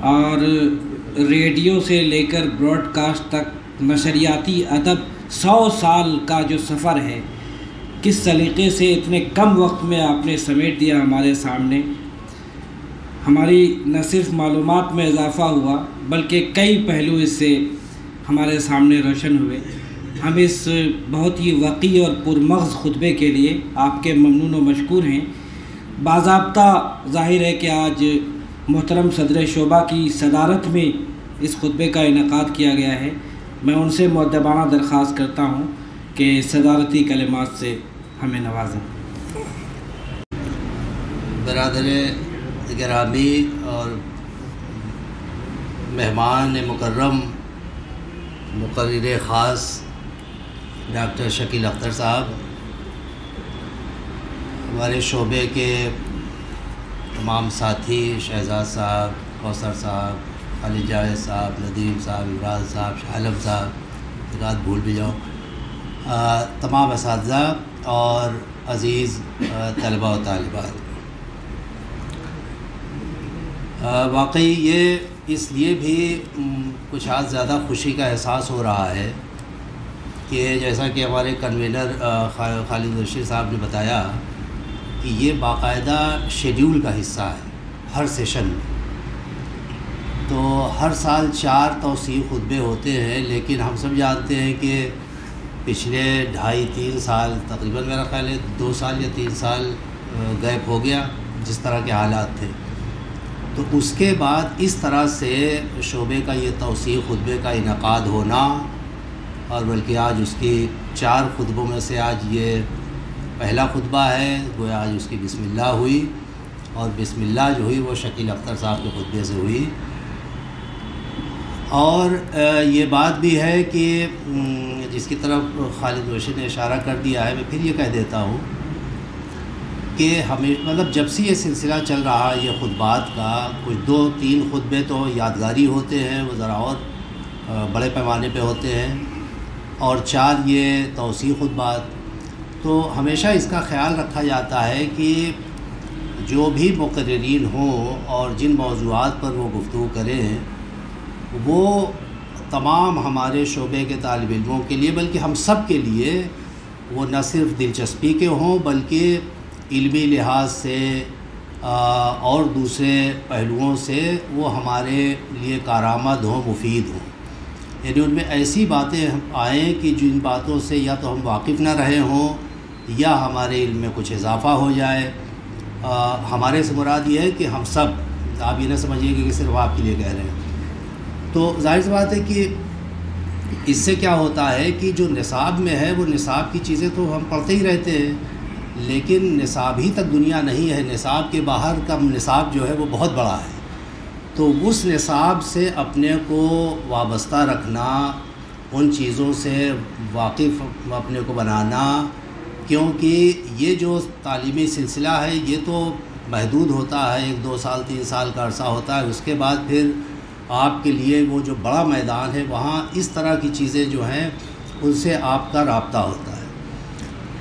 اور ریڈیو سے لے کر براڈ کاسٹ تک نشریاتی ادب 100 سال کا جو سفر ہے, کس سلیقے سے اتنے کم وقت میں آپ نے سمیٹ دیا ہمارے سامنے. ہماری نہ صرف معلومات میں اضافہ ہوا بلکہ کئی پہلو اس سے ہمارے سامنے روشن ہوئے. ہم اس بہت ہی وقی اور پرمغز خطبے کے لیے آپ کے ممنون و مشکور ہیں. باضابطہ ظاہر ہے کہ آج محترم صدر شعبہ کی صدارت میں اس خطبے کا انعقاد کیا گیا ہے. میں ان سے مؤدبانہ درخواست کرتا ہوں کہ صدارتی کلمات سے ہمیں نوازیں. برادر گرامی اور مہمان مکرم مقرر خاص ڈاکٹر شکیل اختر صاحب, ہمارے شعبے کے تمام ساتھی, شہزاد صاحب, کوثر صاحب, خالد جاوید صاحب, ندیم صاحب, عمران صاحب, شاہ عالم صاحب, ایک بھول بھی جاؤ, تمام اساتذہ اور عزیز طلباء و طالبات. واقعی یہ اس لیے بھی کچھ آج زیادہ خوشی کا احساس ہو رہا ہے کہ جیسا کہ ہمارے کنوینر خالد رشید صاحب نے بتایا کہ یہ باقاعدہ شیڈیول کا حصہ ہے ہر سیشن میں. تو ہر سال 4 توسیع خطبے ہوتے ہیں، لیکن ہم سب جانتے ہیں کہ پچھلے 2.5-3 سال تقریباً میرا خیال ہے 2 سال یا 3 سال گیپ ہو گیا جس طرح کے حالات تھے. تو اس کے بعد اس طرح سے شعبے کا یہ توسیع خطبے کا انعقاد ہونا، اور بلکہ آج اس کی 4 خطبوں میں سے آج یہ پہلا خطبہ ہے، گویا آج اس کی بسم اللہ ہوئی، اور بسم اللہ جو ہوئی وہ شکیل اختر صاحب کے خطبے سے ہوئی. اور یہ بات بھی ہے کہ جس کی طرف خالد رشید نے اشارہ کر دیا ہے، میں پھر یہ کہہ دیتا ہوں کہ ہمیں مطلب جب سے یہ سلسلہ چل رہا ہے یہ خطبات کا، کچھ 2-3 خطبے تو یادگاری ہوتے ہیں، وہ ذرا اور بڑے پیمانے پہ ہوتے ہیں، اور 4 یہ توسیع خطبات. تو ہمیشہ اس کا خیال رکھا جاتا ہے کہ جو بھی مقررین ہوں اور جن موضوعات پر وہ گفتگو کریں وہ تمام ہمارے شعبے کے طالب علموں کے لیے، بلکہ ہم سب کے لیے، وہ نہ صرف دلچسپی کے ہوں بلکہ علمی لحاظ سے اور دوسرے پہلوؤں سے وہ ہمارے لیے کارآمد ہوں، مفید ہوں. یعنی ان میں ایسی باتیں آئیں کہ جن باتوں سے یا تو ہم واقف نہ رہے ہوں یا ہمارے علم میں کچھ اضافہ ہو جائے. ہمارے سے مراد یہ ہے کہ ہم سب، آپ یہ نہ سمجھیے کہ صرف آپ کے لیے کہہ رہے ہیں. تو ظاہر سی بات ہے کہ اس سے کیا ہوتا ہے کہ جو نصاب میں ہے وہ نصاب کی چیزیں تو ہم پڑھتے ہی رہتے ہیں، لیکن نصاب ہی تک دنیا نہیں ہے. نصاب کے باہر کا نصاب جو ہے وہ بہت بڑا ہے. تو اس نصاب سے اپنے کو وابستہ رکھنا، ان چیزوں سے واقف اپنے کو بنانا، کیونکہ یہ جو تعلیمی سلسلہ ہے یہ تو محدود ہوتا ہے، 1-2 سال 3 سال کا عرصہ ہوتا ہے. اس کے بعد پھر آپ کے لیے وہ جو بڑا میدان ہے وہاں اس طرح کی چیزیں جو ہیں ان سے آپ کا رابطہ ہوتا ہے.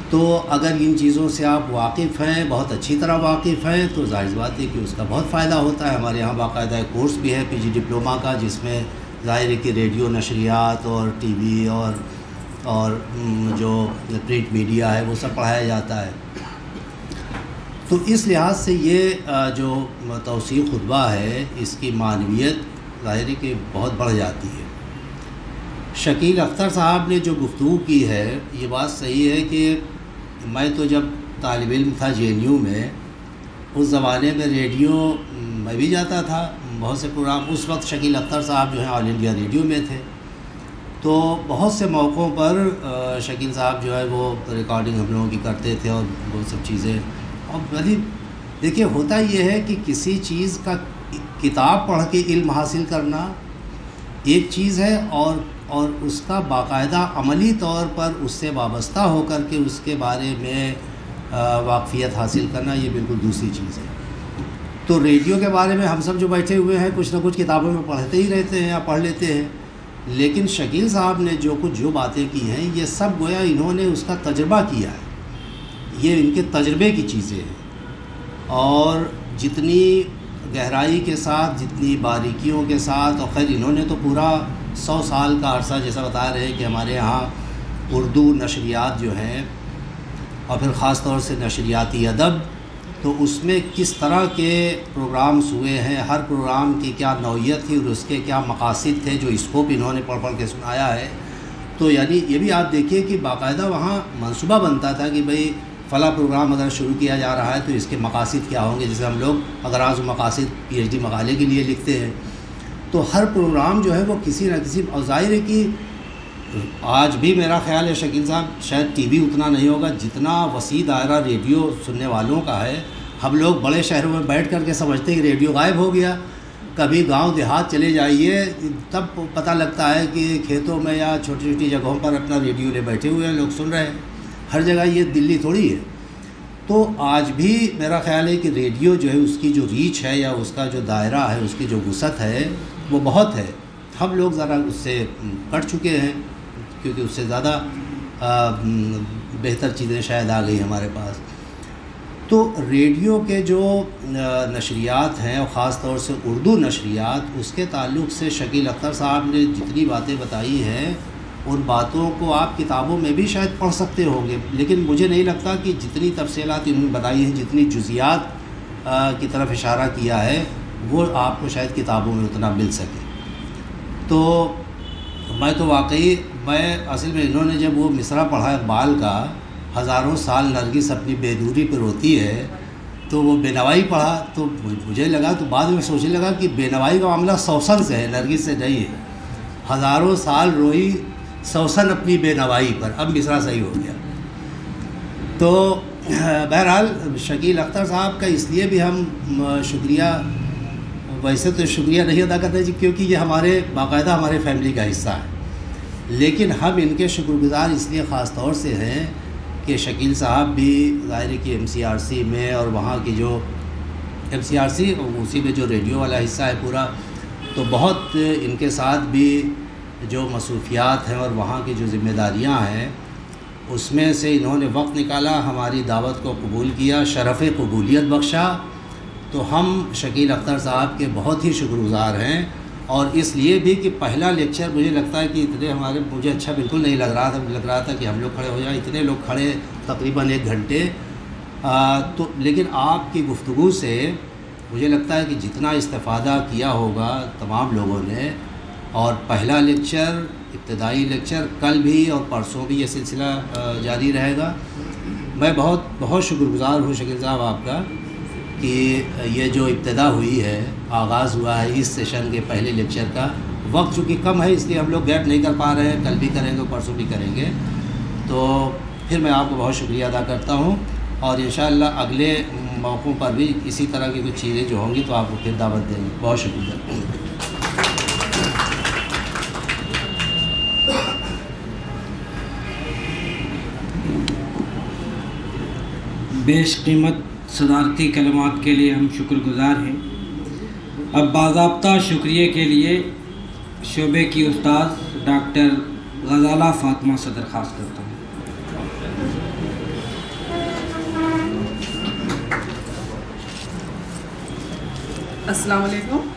تو اگر ان چیزوں سے آپ واقف ہیں، بہت اچھی طرح واقف ہیں، تو ظاہر بات ہے کہ اس کا بہت فائدہ ہوتا ہے. ہمارے یہاں باقاعدہ ایک کورس بھی ہے PG ڈپلوما کا، جس میں ظاہر ہے کہ ریڈیو نشریات اور ٹی وی اور جو پرنٹ میڈیا ہے وہ سب پڑھایا جاتا ہے. تو اس لحاظ سے یہ جو توسیع خطبہ ہے اس کی معنویت ظاہر ہے کہ بہت بڑھ جاتی ہے. شکیل اختر صاحب نے جو گفتگو کی ہے یہ بات صحیح ہے کہ میں تو جب طالب علم تھا JNU میں، اس زمانے میں ریڈیو میں بھی جاتا تھا، بہت سے پروگرام، اس وقت شکیل اختر صاحب جو ہیں آل انڈیا ریڈیو میں تھے. تو بہت سے موقعوں پر شکیل صاحب جو ہے وہ ریکارڈنگ ہم لوگوں کی کرتے تھے اور وہ سب چیزیں. اور دیکھیے ہوتا یہ ہے کہ کسی چیز کا کتاب پڑھ کے علم حاصل کرنا ایک چیز ہے، اور اس کا باقاعدہ عملی طور پر اس سے وابستہ ہو کر کے اس کے بارے میں واقفیت حاصل کرنا یہ بالکل دوسری چیز ہے. تو ریڈیو کے بارے میں ہم سب جو بیٹھے ہوئے ہیں کچھ نہ کچھ کتابوں میں پڑھتے ہی رہتے ہیں یا پڑھ لیتے ہیں، لیکن شکیل صاحب نے جو باتیں کی ہیں یہ سب گویا انہوں نے اس کا تجربہ کیا ہے. یہ ان کے تجربے کی چیزیں ہیں، اور جتنی گہرائی کے ساتھ، جتنی باریکیوں کے ساتھ، اور خیر انہوں نے تو پورا 100 سال کا عرصہ جیسا بتا رہے ہیں کہ ہمارے یہاں اردو نشریات جو ہیں، اور پھر خاص طور سے نشریاتی ادب، تو اس میں کس طرح کے پروگرامز ہوئے ہیں، ہر پروگرام کی کیا نوعیت تھی اور اس کے کیا مقاصد تھے، جو اسکوپ انہوں نے پڑھ کے سنایا ہے. تو یعنی یہ بھی آپ دیکھیے کہ باقاعدہ وہاں منصوبہ بنتا تھا کہ بھئی فلاں پروگرام اگر شروع کیا جا رہا ہے تو اس کے مقاصد کیا ہوں گے. جیسے ہم لوگ اغراض و مقاصد PhD مقالے کے لیے لکھتے ہیں، تو ہر پروگرام جو ہے وہ کسی نہ کسی، اور ظاہر ہے کہ آج بھی میرا خیال ہے شکیل صاحب شاید ٹی وی اتنا نہیں ہوگا جتنا وسیع دائرہ ریڈیو سننے والوں کا ہے. ہم لوگ بڑے شہروں میں بیٹھ کر کے سمجھتے ہیں کہ ریڈیو غائب ہو گیا. کبھی گاؤں دیہات چلے جائیے تب پتہ لگتا ہے کہ کھیتوں میں یا چھوٹی چھوٹی جگہوں پر اپنا ریڈیو لے بیٹھے ہوئے ہیں، لوگ سن رہے ہیں. ہر جگہ یہ دلی تھوڑی ہے. تو آج بھی میرا خیال ہے کہ ریڈیو جو ہے اس کی جو ریچ ہے یا اس کا جو دائرہ ہے، اس کی جو وسعت ہے وہ بہت ہے. ہم لوگ ذرا اس سے کٹ چکے ہیں کیونکہ اس سے زیادہ بہتر چیزیں شاید آ گئی ہمارے پاس. تو ریڈیو کے جو نشریات ہیں اور خاص طور سے اردو نشریات، اس کے تعلق سے شکیل اختر صاحب نے جتنی باتیں بتائی ہیں ان باتوں کو آپ کتابوں میں بھی شاید پڑھ سکتے ہوں گے، لیکن مجھے نہیں لگتا کہ جتنی تفصیلات انہوں نے بتائی ہیں، جتنی جزیات کی طرف اشارہ کیا ہے، وہ آپ کو شاید کتابوں میں اتنا مل سکے۔ تو میں اصل میں انہوں نے جب وہ مصرع پڑھا اقبال کا، ہزاروں سال نرگس اپنی بے دوری پہ روتی ہے، تو وہ بے نوائی پڑھا تو مجھے لگا، تو بعد میں سوچنے لگا کہ بے نوائی کا معاملہ سوسن سے ہے، نرگس سے نہیں ہے۔ ہزاروں سال روئی سوسن اپنی بے نوائی پر، اب مصرع صحیح ہو گیا۔ تو بہرحال شکیل اختر صاحب کا اس لیے بھی ہم شکریہ، ویسے تو شکریہ نہیں ادا کرتے جی، کیونکہ یہ ہمارے باقاعدہ ہمارے فیملی کا حصہ ہے، لیکن ہم ان کے شکر گزار اس لیے خاص طور سے ہیں کہ شکیل صاحب بھی ظاہر ہے کہ MCRC میں، اور وہاں کی جو MCRC اسی میں جو ریڈیو والا حصہ ہے پورا، تو بہت ان کے ساتھ بھی جو مصروفیات ہیں اور وہاں کی جو ذمہ داریاں ہیں، اس میں سے انہوں نے وقت نکالا، ہماری دعوت کو قبول کیا، شرف قبولیت بخشا۔ تو ہم شکیل اختر صاحب کے بہت ہی شکر گزار ہیں، اور اس لیے بھی کہ پہلا لیکچر مجھے لگتا ہے کہ اتنے مجھے اچھا بالکل نہیں لگ رہا تھا کہ ہم لوگ کھڑے ہو جائیں، اتنے لوگ کھڑے تقریباً 1 گھنٹے، تو لیکن آپ کی گفتگو سے مجھے لگتا ہے کہ جتنا استفادہ کیا ہوگا تمام لوگوں نے، اور پہلا لیکچر، ابتدائی لیکچر کل بھی اور پرسوں بھی یہ سلسلہ جاری رہے گا۔ میں بہت بہت شکر گزار ہوں شکیل صاحب آپ کا کہ یہ جو ابتدا ہوئی ہے، آغاز ہوا ہے اس سیشن کے پہلے لیکچر کا، وقت چونکہ کم ہے اس لیے ہم لوگ گیپ نہیں کر پا رہے ہیں، کل بھی کریں گے، پرسوں بھی کریں گے۔ تو پھر میں آپ کو بہت شکریہ ادا کرتا ہوں، اور انشاءاللہ اگلے موقعوں پر بھی اسی طرح کی کچھ چیزیں جو ہوں گی تو آپ کو پھر دعوت دیں گے۔ بہت شکریہ۔ بیش قیمت صدارتی کلمات کے لیے ہم شکر گزار ہیں۔ اب باضابطہ شکریہ کے لیے شعبے کی استاذ ڈاکٹر غزالہ فاطمہ سے درخواست کرتا ہوں۔ السلام علیکم۔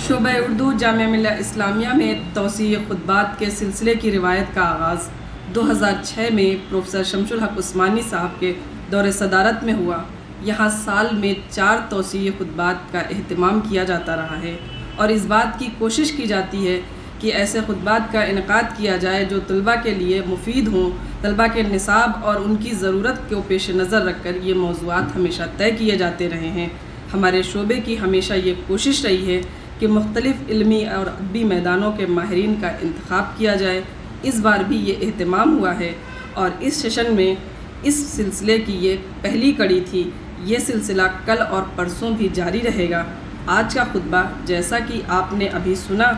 شعبہ اردو جامعہ ملیہ اسلامیہ میں توسیع خطبات کے سلسلے کی روایت کا آغاز 2006 میں پروفیسر شمس الحق عثمانی صاحب کے دور صدارت میں ہوا۔ یہاں سال میں 4 توسیع خطبات کا اہتمام کیا جاتا رہا ہے، اور اس بات کی کوشش کی جاتی ہے کہ ایسے خطبات کا انعقاد کیا جائے جو طلباء کے لیے مفید ہوں۔ طلباء کے نصاب اور ان کی ضرورت کو پیش نظر رکھ کر یہ موضوعات ہمیشہ طے کیے جاتے رہے ہیں۔ ہمارے شعبے کی ہمیشہ یہ کوشش رہی ہے کہ مختلف علمی اور ادبی میدانوں کے ماہرین کا انتخاب کیا جائے۔ اس بار بھی یہ اہتمام ہوا ہے، اور اس سیشن میں اس سلسلے کی یہ پہلی کڑی تھی۔ یہ سلسلہ کل اور پرسوں بھی جاری رہے گا۔ آج کا خطبہ جیسا کہ آپ نے ابھی سنا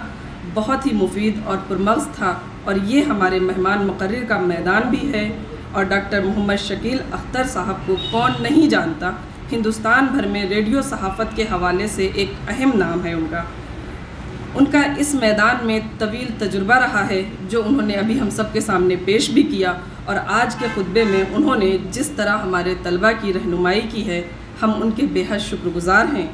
بہت ہی مفید اور پرمغز تھا، اور یہ ہمارے مہمان مقرر کا میدان بھی ہے۔ اور ڈاکٹر محمد شکیل اختر صاحب کو کون نہیں جانتا، ہندوستان بھر میں ریڈیو صحافت کے حوالے سے ایک اہم نام ہے ان کا اس میدان میں طویل تجربہ رہا ہے، جو انہوں نے ابھی ہم سب کے سامنے پیش بھی کیا، اور آج کے خطبے میں انہوں نے جس طرح ہمارے طلباء کی رہنمائی کی ہے، ہم ان کے بے حد شکر گزار ہیں۔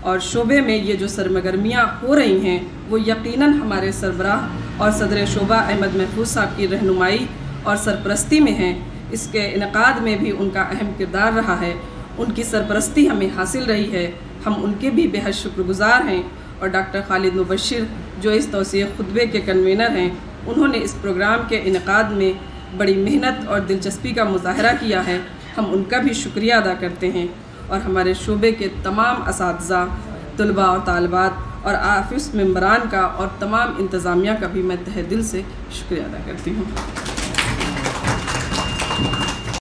اور شعبے میں یہ جو سرگرمیاں ہو رہی ہیں وہ یقیناً ہمارے سربراہ اور صدر شعبہ احمد محفوظ صاحب کی رہنمائی اور سرپرستی میں ہیں۔ اس کے انعقاد میں بھی ان کا اہم کردار رہا ہے، ان کی سرپرستی ہمیں حاصل رہی ہے، ہم ان کے بھی بے حد شکر گزار ہیں۔ اور ڈاکٹر خالد مبشر جو اس توسیع خطبے کے کنوینر ہیں، انہوں نے اس پروگرام کے انعقاد میں بڑی محنت اور دلچسپی کا مظاہرہ کیا ہے، ہم ان کا بھی شکریہ ادا کرتے ہیں۔ اور ہمارے شعبے کے تمام اساتذہ، طلباء اور طالبات اور آفس ممبران کا اور تمام انتظامیہ کا بھی میں تہہ دل سے شکریہ ادا کرتی ہوں۔